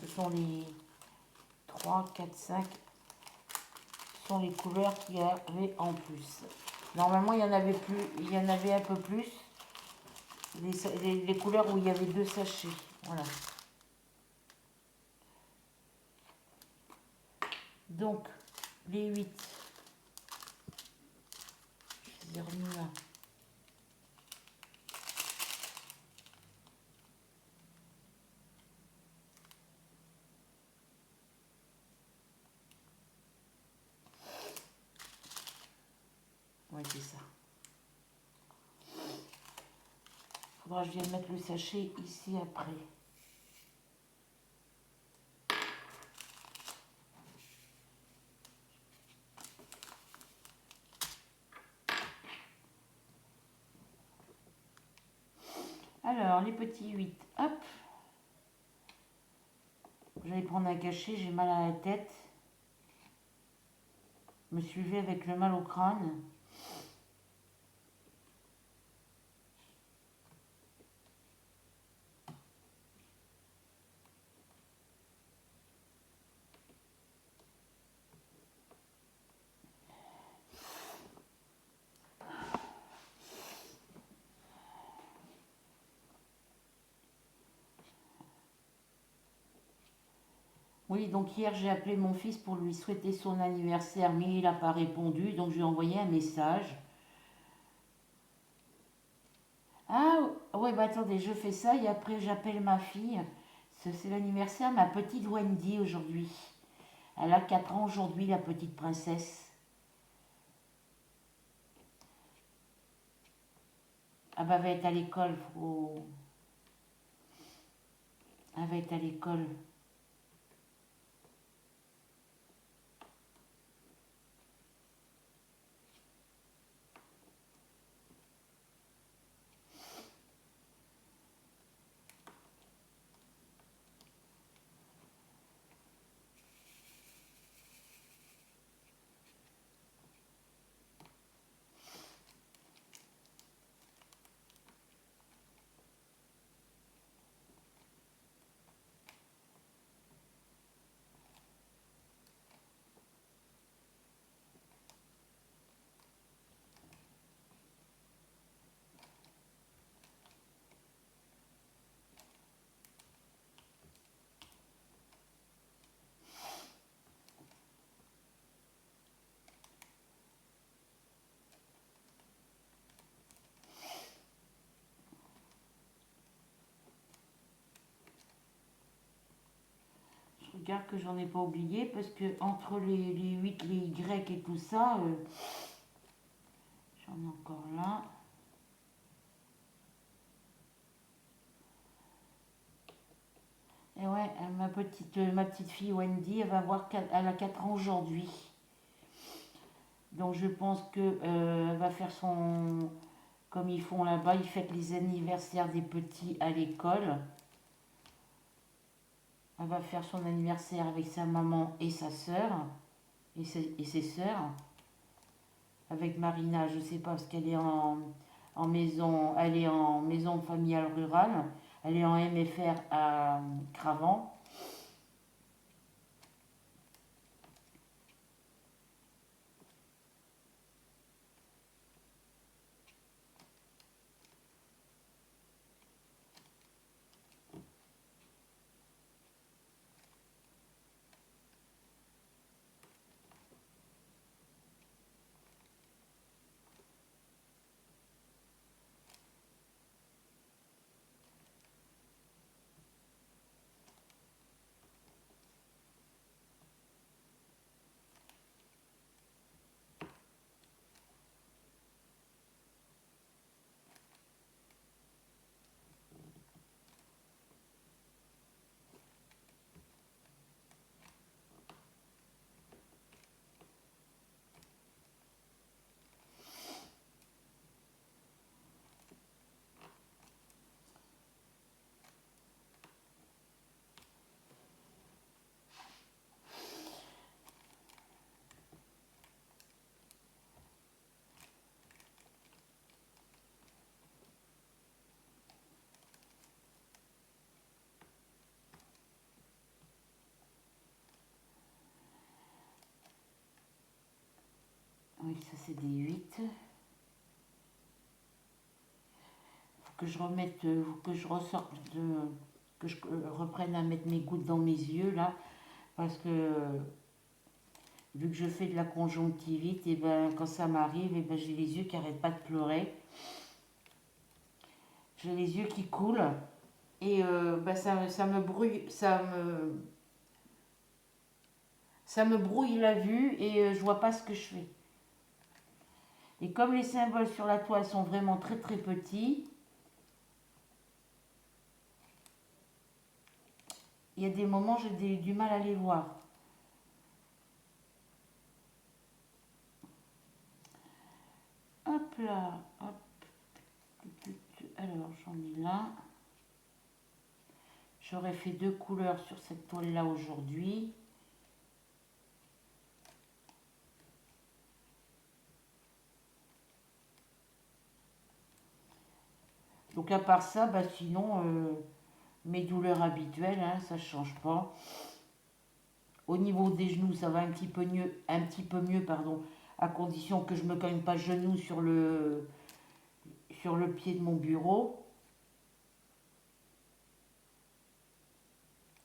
Ce sont les 3, 4, 5. Ce sont les couleurs qu'il y avait en plus. Normalement, il y en avait plus, il y en avait un peu plus. Les couleurs où il y avait 2 sachets. Voilà. Donc, les 8. Je les ai remis là. Oui, c'est ça. Faudra que je vienne mettre le sachet ici après. Alors, les petits 8, hop. J'allais prendre un cachet, j'ai mal à la tête. Me suivez avec le mal au crâne. Oui, donc hier j'ai appelé mon fils pour lui souhaiter son anniversaire, mais il n'a pas répondu, donc je lui ai envoyé un message. Ah, ouais, bah attendez, je fais ça et après j'appelle ma fille. C'est l'anniversaire de ma petite Wendy aujourd'hui. Elle a 4 ans aujourd'hui, la petite princesse. Ah bah elle va être à l'école, elle va être à l'école. regarde que j'en ai pas oublié parce que entre les 8, les Y et tout ça, j'en ai encore là. Et ouais, ma petite fille Wendy, elle a 4 ans aujourd'hui. Donc je pense que elle va faire son, comme ils font là-bas, ils fêtent les anniversaires des petits à l'école. Elle va faire son anniversaire avec sa maman et sa sœur et ses sœurs. Avec Marina, je sais pas parce qu'elle est en maison, elle est en maison familiale rurale. Elle est en MFR à Cravant. Oui, ça c'est des 8. Faut que je remette, faut que je ressorte que je reprenne à mettre mes gouttes dans mes yeux là, parce que vu que je fais de la conjonctivite, et ben quand ça m'arrive, et ben j'ai les yeux qui n'arrêtent pas de pleurer. J'ai les yeux qui coulent et ben, ça me brouille, ça me brouille la vue et je vois pas ce que je fais. Et comme les symboles sur la toile sont vraiment très très petits, il y a des moments j'ai du mal à les voir. Hop là, hop. Alors j'en ai là. J'aurais fait 2 couleurs sur cette toile là aujourd'hui. Donc à part ça, bah sinon mes douleurs habituelles, hein, ça ne change pas. Au niveau des genoux, ça va un petit peu mieux, pardon, à condition que je ne me cogne pas genou sur le pied de mon bureau.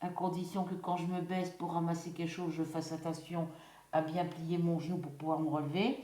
À condition que quand je me baisse pour ramasser quelque chose, je fasse attention à bien plier mon genou pour pouvoir me relever.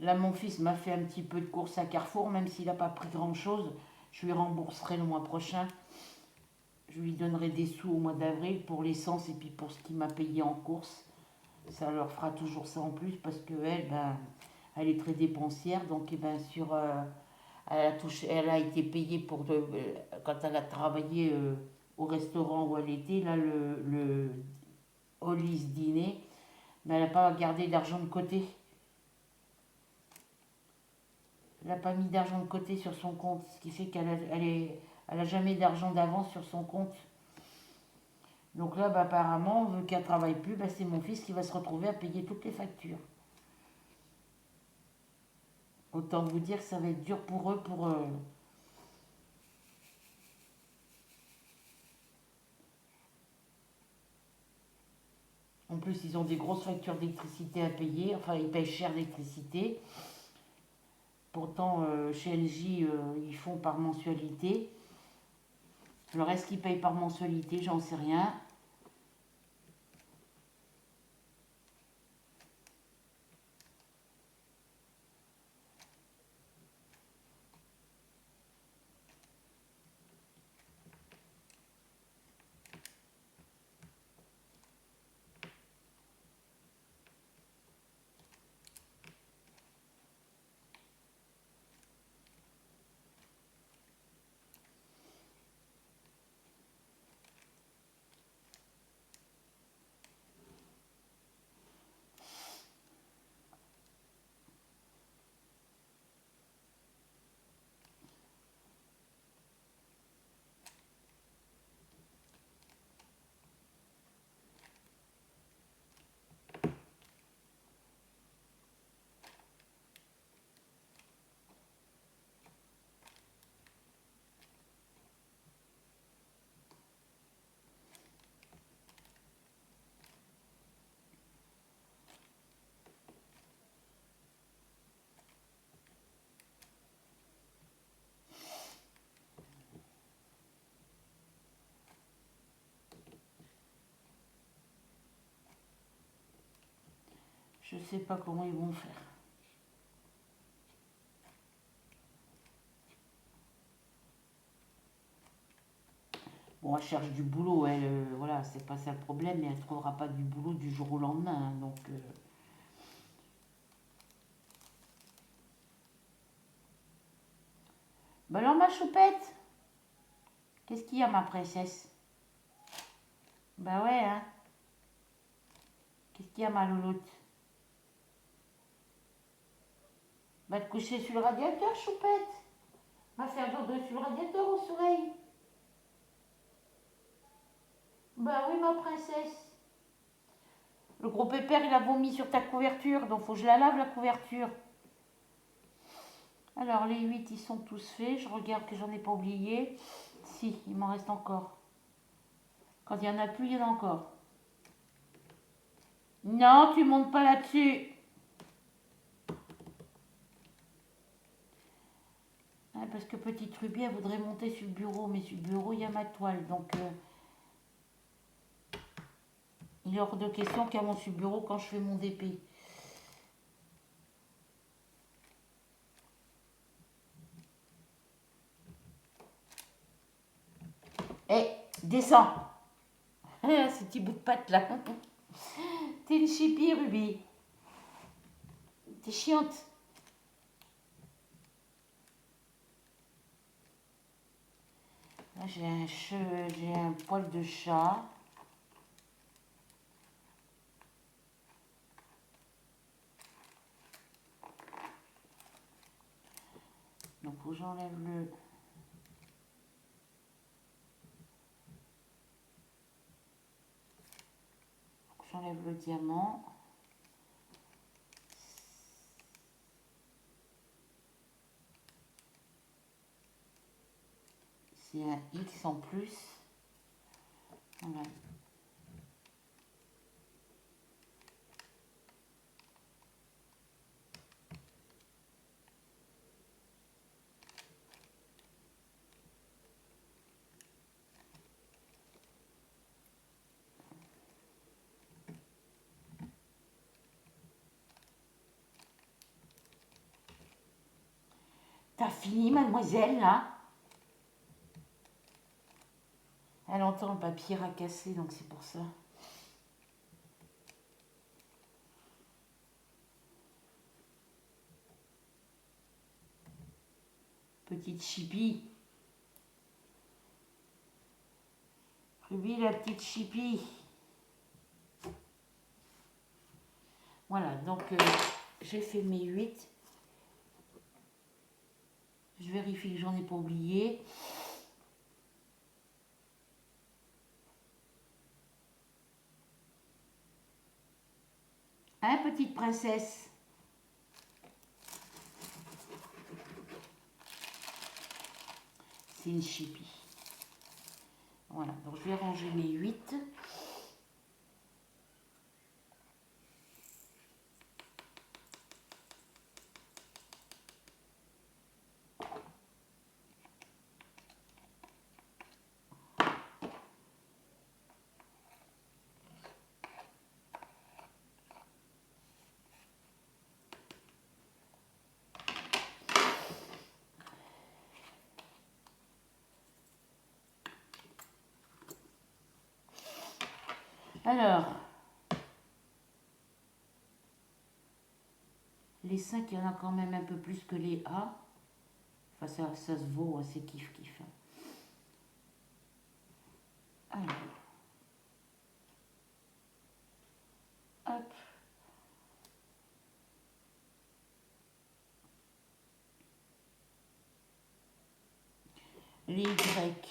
Là, mon fils m'a fait un petit peu de course à Carrefour, même s'il n'a pas pris grand-chose. Je lui rembourserai le mois prochain. Je lui donnerai des sous au mois d'avril pour l'essence et puis pour ce qu'il m'a payé en course. Ça leur fera toujours ça en plus parce qu'elle, ben, elle est très dépensière. Donc, eh ben, elle a été payée quand elle a travaillé au restaurant où elle était, là, le Hollis dîner. Mais elle n'a pas gardé d'argent de côté. Elle n'a pas mis d'argent de côté sur son compte, ce qui fait elle a jamais d'argent d'avance sur son compte. Donc là, bah, apparemment, vu qu'elle ne travaille plus, bah, c'est mon fils qui va se retrouver à payer toutes les factures. Autant vous dire que ça va être dur pour eux pour... En plus, ils ont des grosses factures d'électricité à payer. Enfin, ils payent cher l'électricité. Pourtant, chez LG, ils font par mensualité. Alors, est-ce qu'ils payent par mensualité? J'en sais rien. Je sais pas comment ils vont faire. Bon, elle cherche du boulot, elle, voilà, c'est pas ça le problème, mais elle trouvera pas du boulot du jour au lendemain, hein, donc... Bah alors, ma choupette, qu'est-ce qu'il y a, ma princesse? Bah ouais, hein. Qu'est-ce qu'il y a, ma louloute? Va te coucher sur le radiateur, choupette. Va faire dodo sur le radiateur au soleil. Bah oui, ma princesse. Le gros pépère, il a vomi sur ta couverture, donc faut que je la lave, la couverture. Alors, les 8, ils sont tous faits. Je regarde que j'en ai pas oublié. Si, il m'en reste encore. Quand il y en a plus, il y en a encore. Non, tu montes pas là-dessus. Ah, parce que petite Ruby, elle voudrait monter sur le bureau, mais sur le bureau, il y a ma toile. Donc, il est hors de question qu'elle monte sur le bureau quand je fais mon DP. Eh, descends. Ce petit bout de patte là. T'es une chipie, Ruby. T'es chiante. Là, j'ai un poil de chat. Donc, faut que j'enlève le... J'enlève le diamant. C'est un X en plus. Voilà. T'as fini, mademoiselle, là? Elle entend le papier à casser, donc c'est pour ça. Petite chipie. Ruby, la petite chipie. Voilà, donc j'ai fait mes 8. Je vérifie que j'en ai pas oublié. Hein, petite princesse? C'est une chipie. Voilà, donc je vais ranger mes 8. Alors, les 5, il y en a quand même un peu plus que les A. Enfin, ça se vaut, hein, c'est kiff-kiff. Alors, hop. Les Y.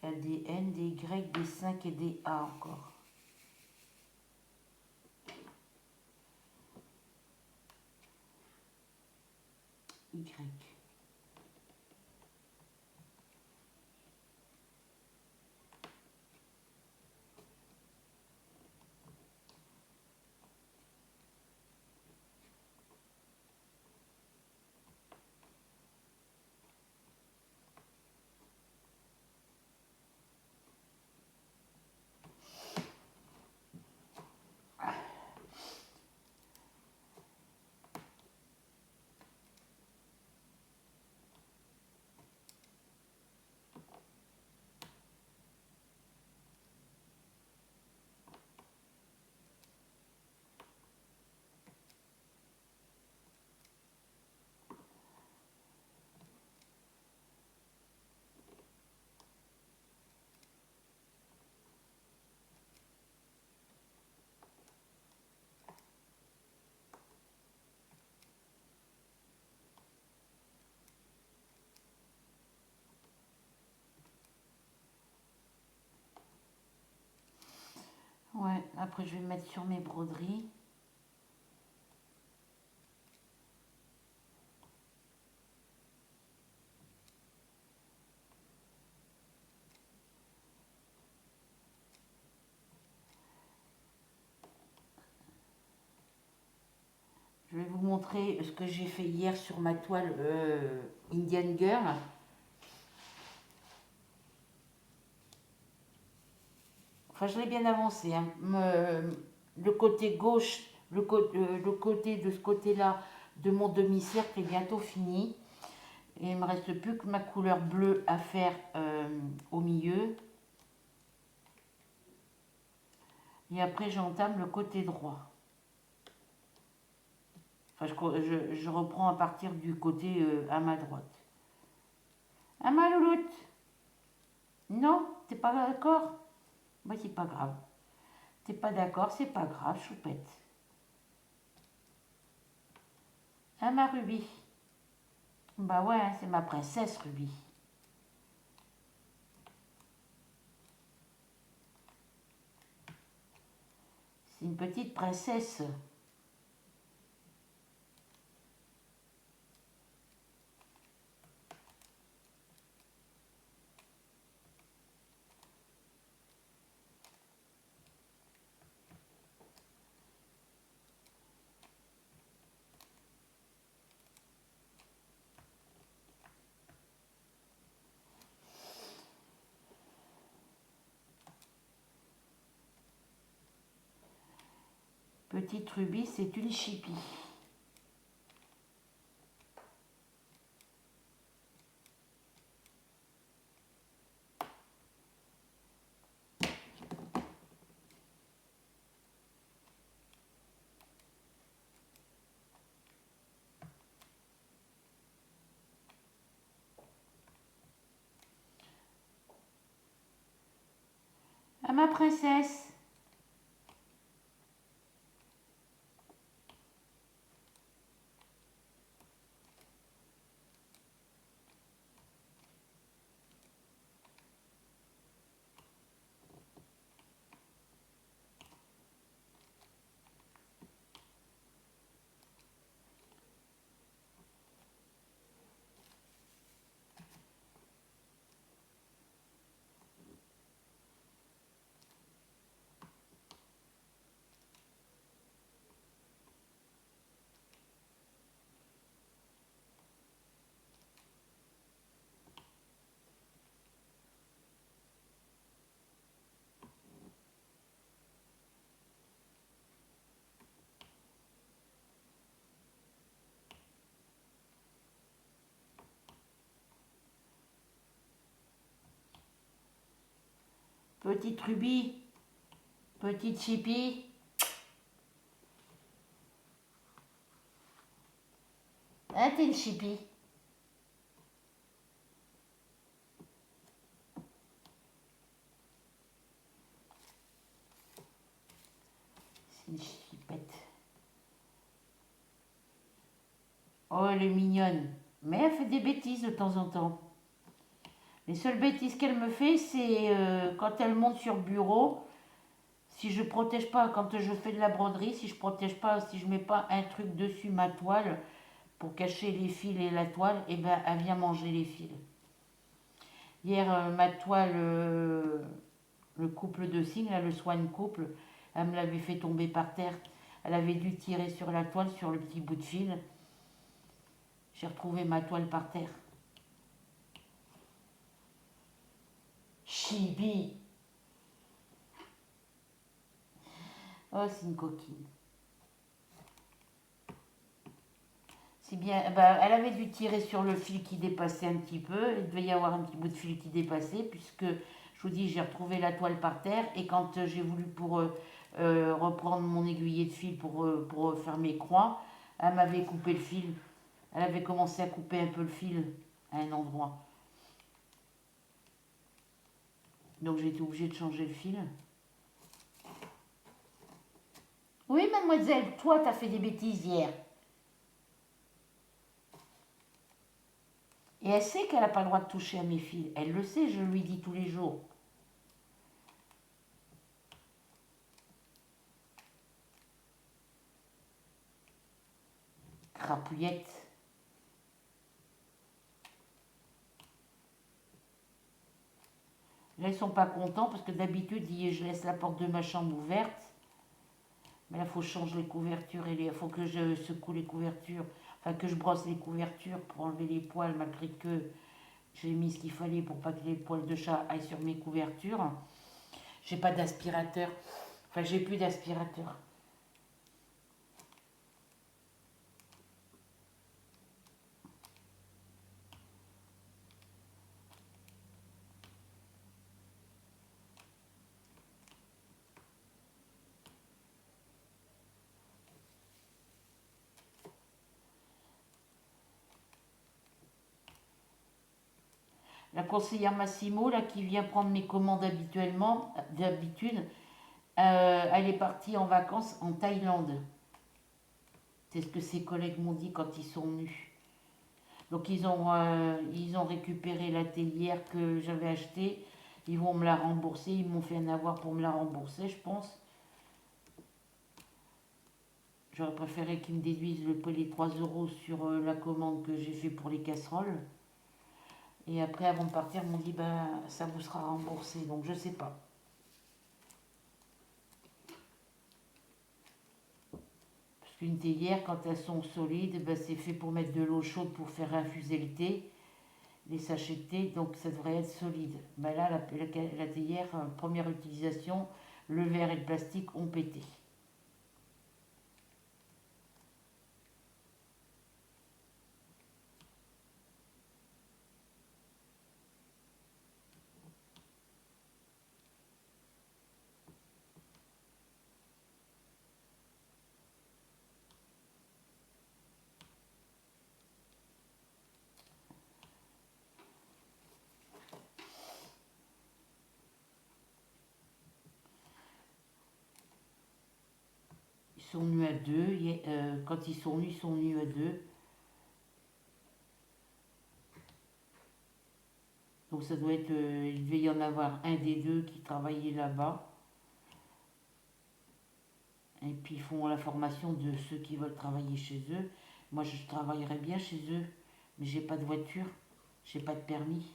Il y a des N, des Y, des 5 et des A encore. Y. Ouais, après je vais mettre sur mes broderies. Je vais vous montrer ce que j'ai fait hier sur ma toile Indian Girl. Enfin, je l'ai bien avancé, hein. Le côté gauche, le côté de ce côté-là de mon demi-cercle est bientôt fini. Et il ne me reste plus que ma couleur bleue à faire au milieu. Et après, j'entame le côté droit. Enfin, je reprends à partir du côté à ma droite. Ah, ma louloute? Non, t'es pas d'accord? Bah, c'est pas grave. T'es pas d'accord, c'est pas grave, choupette. Ah, ma Ruby? Bah ouais, hein, c'est ma princesse, Ruby. C'est une petite princesse. Petite Ruby, c'est une chipie. Ah, ma princesse. Petite Ruby, petite Chippy. Hein, t'es une Chippy. C'est une chipette. Oh, elle est mignonne. Mais elle fait des bêtises de temps en temps. Les seules bêtises qu'elle me fait, c'est quand elle monte sur le bureau. Si je protège pas, quand je fais de la broderie, si je protège pas, si je mets pas un truc dessus ma toile pour cacher les fils et la toile, et ben elle vient manger les fils. Hier, ma toile, le couple de signes, là, le swan couple, elle me l'avait fait tomber par terre. Elle avait dû tirer sur la toile, sur le petit bout de fil. J'ai retrouvé ma toile par terre. Chibi. Oh, c'est une coquine. C'est bien. Bah, elle avait dû tirer sur le fil qui dépassait un petit peu. Il devait y avoir un petit bout de fil qui dépassait, puisque je vous dis, j'ai retrouvé la toile par terre. Et quand j'ai voulu pour reprendre mon aiguillet de fil pour faire mes croix, elle m'avait coupé le fil. Elle avait commencé à couper un peu le fil à un endroit. Donc j'ai été obligée de changer le fil. Oui, mademoiselle, toi, t'as fait des bêtises hier. Et elle sait qu'elle n'a pas le droit de toucher à mes fils. Elle le sait, je lui dis tous les jours. Crapouillette. Là, ils sont pas contents parce que d'habitude, je laisse la porte de ma chambre ouverte. Mais là, il faut changer les couvertures et il faut que je secoue les couvertures. Enfin, que je brosse les couvertures pour enlever les poils, malgré que j'ai mis ce qu'il fallait pour pas que les poils de chat aillent sur mes couvertures. J'ai pas d'aspirateur. Enfin, j'ai plus d'aspirateur. La conseillère Massimo, là, qui vient prendre mes commandes d'habitude, elle est partie en vacances en Thaïlande. C'est ce que ses collègues m'ont dit quand ils sont venus. Donc ils ont récupéré la théière que j'avais achetée. Ils vont me la rembourser. Ils m'ont fait un avoir pour me la rembourser, je pense. J'aurais préféré qu'ils me déduisent les 3 euros sur la commande que j'ai fait pour les casseroles. Et après, avant de partir, ils m'ont dit, bah, ça vous sera remboursé. Donc je sais pas. Parce qu'une théière, quand elles sont solides, bah, c'est fait pour mettre de l'eau chaude pour faire infuser le thé. Les sachets de thé, donc ça devrait être solide. Ben là, la théière, première utilisation, le verre et le plastique ont pété. Ils sont venus à deux. Quand ils sont venus, ils sont venus à deux. Donc ça doit être, il devait y en avoir un des deux qui travaillait là-bas. Et puis ils font la formation de ceux qui veulent travailler chez eux. Moi, je travaillerais bien chez eux, mais j'ai pas de voiture, j'ai pas de permis.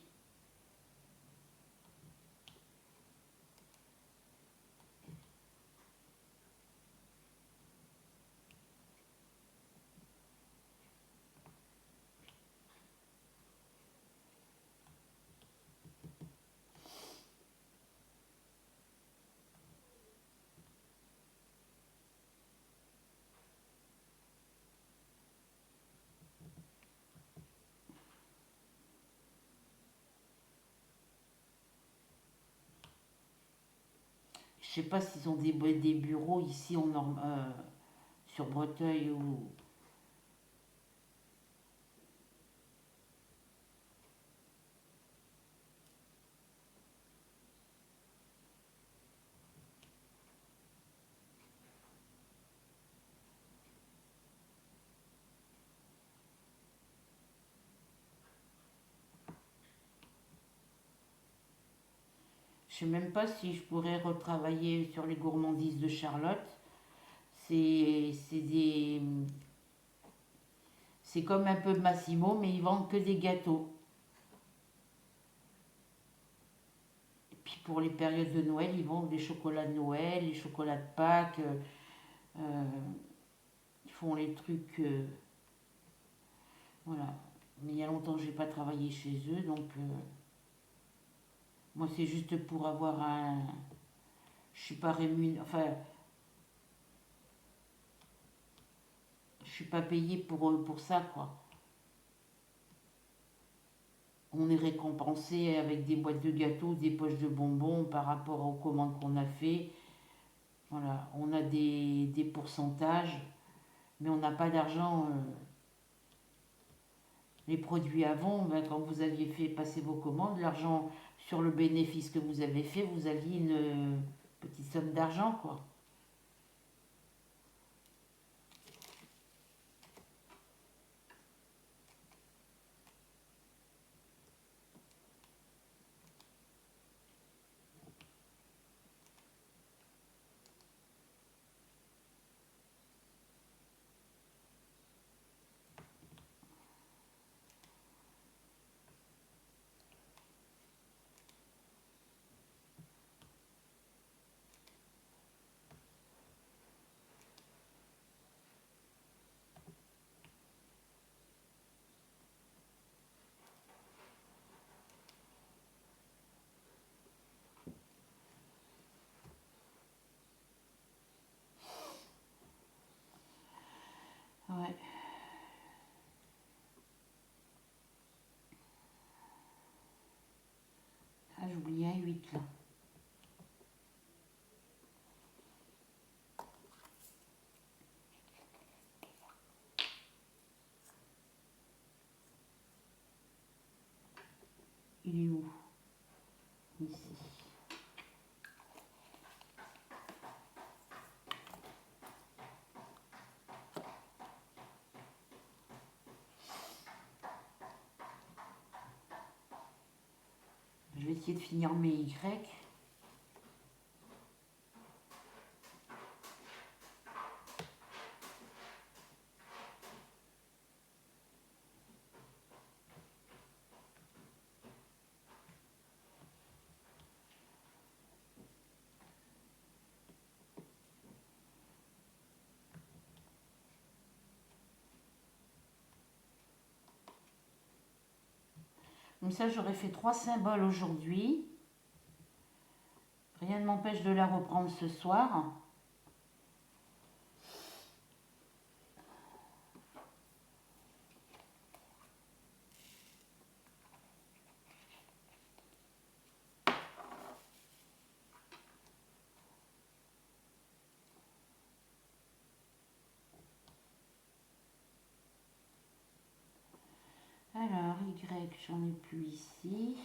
Je sais pas s'ils ont des bureaux ici sur Breteuil ou... Je sais même pas si je pourrais retravailler sur les gourmandises de Charlotte. C'est des... C'est comme un peu Massimo, mais ils vendent que des gâteaux. Et puis pour les périodes de Noël, ils vendent des chocolats de Noël, les chocolats de Pâques. Euh, ils font les trucs... voilà. Mais il y a longtemps que j'ai pas travaillé chez eux, donc... moi, c'est juste pour avoir un... Je suis pas rémunérée... Enfin, je suis pas payée pour ça, quoi. On est récompensé avec des boîtes de gâteaux, des poches de bonbons par rapport aux commandes qu'on a fait. Voilà, on a des pourcentages, mais on n'a pas d'argent. Les produits avant, ben, quand vous aviez fait passer vos commandes, l'argent sur le bénéfice que vous avez fait, vous aviez une petite somme d'argent, quoi. Ouais. Ah, j'ai oublié un 8 là. Il est où? Ici. Je vais essayer de finir mes Y. Comme ça, j'aurais fait 3 symboles aujourd'hui. Rien ne m'empêche de la reprendre ce soir. Alors, Y, j'en ai plus ici.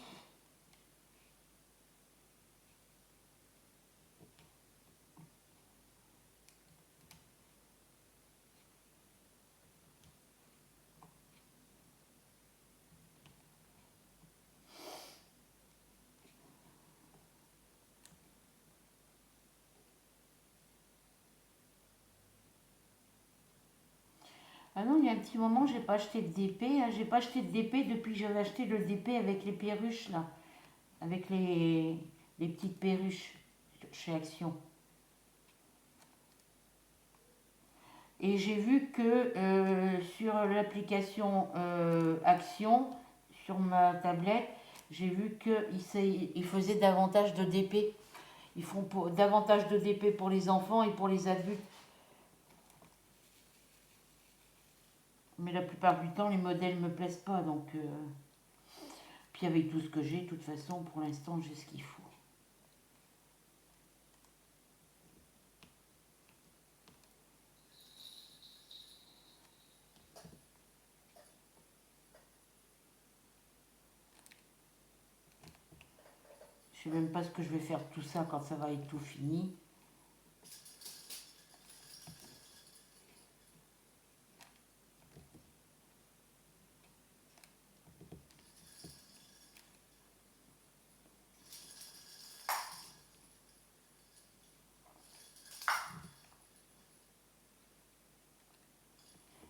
Ah non, il y a un petit moment, j'ai pas acheté de DP. Hein. J'ai pas acheté de DP depuis que j'avais acheté le DP avec les perruches, là. Avec les petites perruches chez Action. Et j'ai vu que sur l'application Action, sur ma tablette, j'ai vu qu'ils faisaient davantage de DP. Ils font davantage de DP pour les enfants et pour les adultes. Mais la plupart du temps, les modèles me plaisent pas. Donc, puis avec tout ce que j'ai, de toute façon, pour l'instant, j'ai ce qu'il faut. Je sais même pas ce que je vais faire de tout ça quand ça va être tout fini.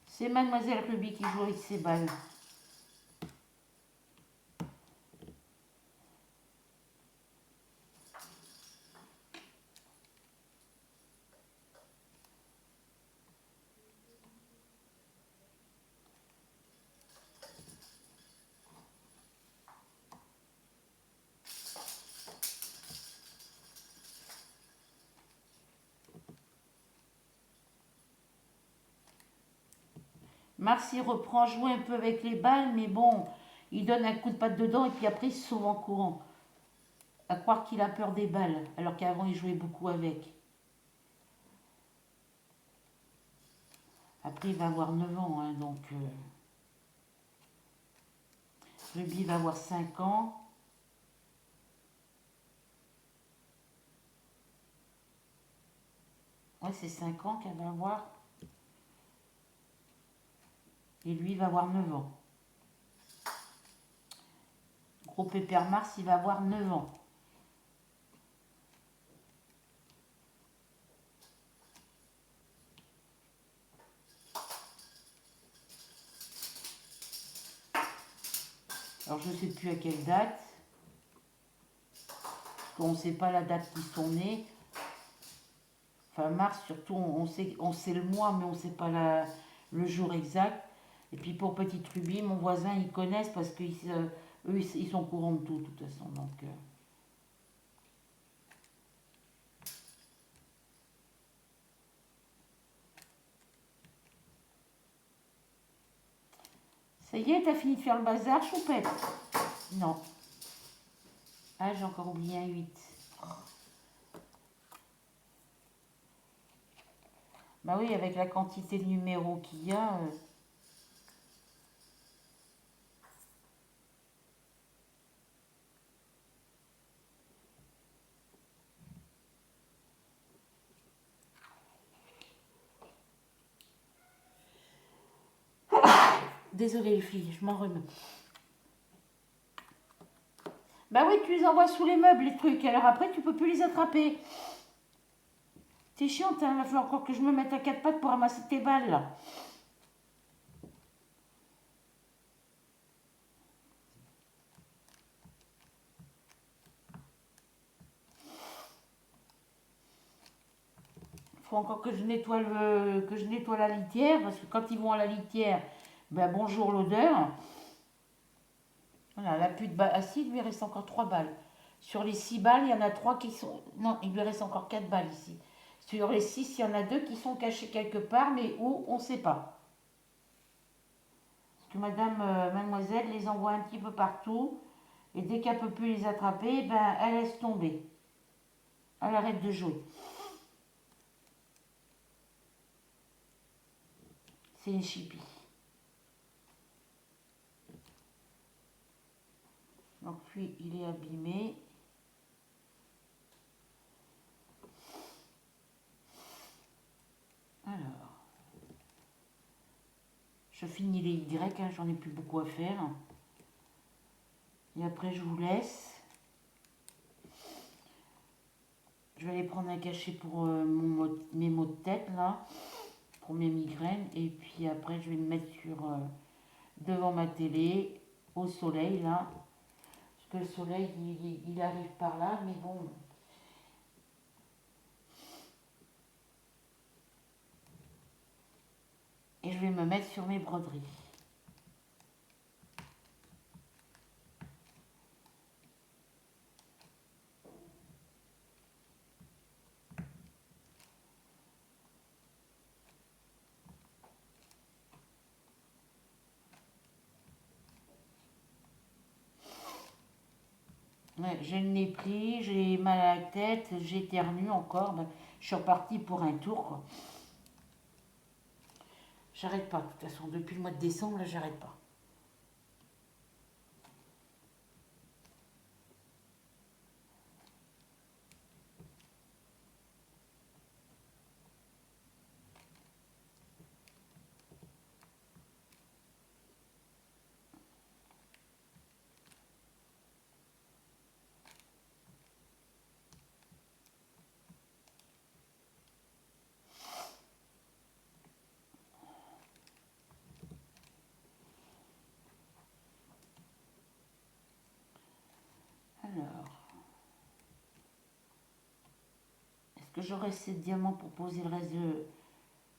C'est Mademoiselle Ruby qui joue avec ses balles. Mars, il reprend jouer un peu avec les balles, mais bon, il donne un coup de patte dedans et puis après il se sauve en courant. À croire qu'il a peur des balles, alors qu'avant il jouait beaucoup avec. Après il va avoir 9 ans, hein, donc Ruby va avoir 5 ans. Ouais, c'est 5 ans qu'elle va avoir. Et lui va avoir 9 ans. Gros pépère Mars, il va avoir 9 ans. Alors je ne sais plus à quelle date. Parce qu'on ne sait pas la date qu'ils sont nés. Enfin Mars surtout, on sait le mois, mais on ne sait pas le jour exact. Et puis pour Petite Ruby, mon voisin, ils connaissent parce qu'eux, ils sont au courant de tout, de toute façon. Donc, ça y est, t'as fini de faire le bazar, choupette? Non. Ah, j'ai encore oublié un 8. Bah oui, avec la quantité de numéros qu'il y a. Désolée les filles, je m'en remets. Bah oui, tu les envoies sous les meubles, les trucs. Alors après, tu peux plus les attraper. T'es chiante, hein, il va falloir encore que je me mette à quatre pattes pour ramasser tes balles, là. Faut encore que que je nettoie la litière, parce que quand ils vont à la litière, ben bonjour l'odeur. Voilà, la plus de balles. Ah si, il lui reste encore 3 balles. Sur les 6 balles, il y en a 3 qui sont... Non, il lui reste encore 4 balles ici. Sur les 6, il y en a 2 qui sont cachés quelque part, mais où, on ne sait pas. Parce que mademoiselle les envoie un petit peu partout. Et dès qu'elle ne peut plus les attraper, ben, elle laisse tomber. Elle arrête de jouer. C'est une chipie. Donc lui, il est abîmé. Alors, je finis les Y, hein, j'en ai plus beaucoup à faire. Et après, je vous laisse. Je vais aller prendre un cachet pour mes maux de tête, là, pour mes migraines. Et puis après, je vais me mettre devant ma télé, au soleil, là. Parce que le soleil, il arrive par là, mais bon. Et je vais me mettre sur mes broderies. Ouais, j'ai le nez pris, j'ai mal à la tête, j'éternue encore. Ben, je suis repartie pour un tour, quoi. J'arrête pas, de toute façon, depuis le mois de décembre, là, j'arrête pas. est-ce que j'aurai assez de diamants pour poser le reste de...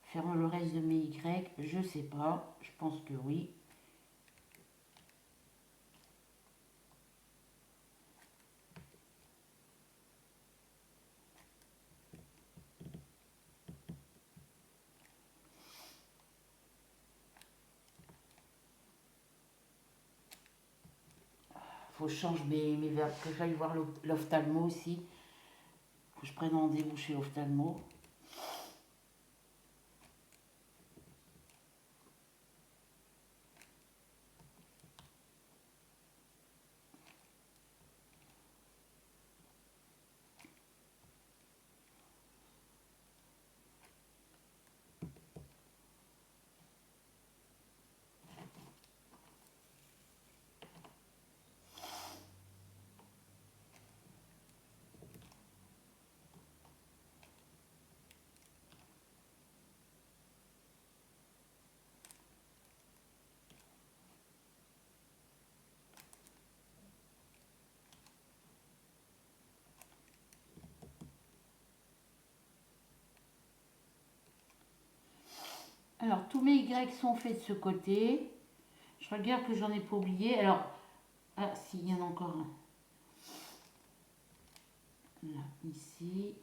faire le reste de mes Y? Je sais pas. Je pense que oui. Faut que je change mes verbes, que j'aille voir l'ophtalmo aussi. Faut que je prenne rendez-vous chez l'ophtalmo. Alors, tous mes Y sont faits de ce côté. Je regarde que j'en ai pas oublié. Alors, ah si, il y en a encore un. Là, ici.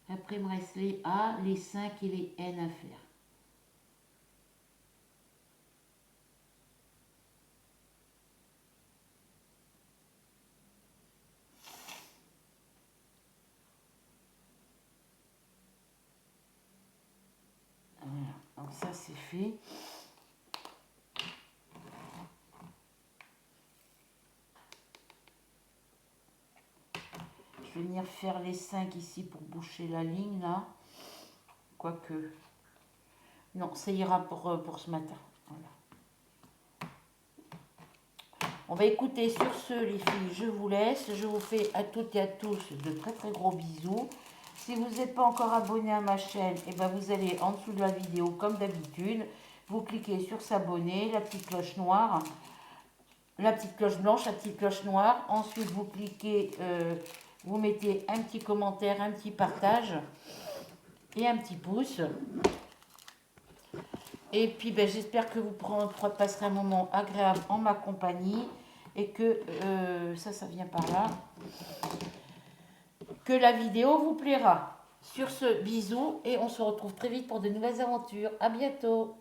Après, il me reste les A, les 5 et les N à faire. Voilà, donc ça c'est fait. Je vais venir faire les 5 ici pour boucher la ligne là. Quoique. Non, ça ira pour ce matin. Voilà. On va écouter sur ce les filles, je vous laisse. Je vous fais à toutes et à tous de très très gros bisous. Si vous n'êtes pas encore abonné à ma chaîne, et ben vous allez en dessous de la vidéo comme d'habitude. Vous cliquez sur s'abonner, la petite cloche noire, la petite cloche blanche, la petite cloche noire. Ensuite vous cliquez, vous mettez un petit commentaire, un petit partage et un petit pouce. Et puis ben, j'espère que vous passerez un moment agréable en ma compagnie et que ça vient par là. Que la vidéo vous plaira. Sur ce, bisous et on se retrouve très vite pour de nouvelles aventures. À bientôt.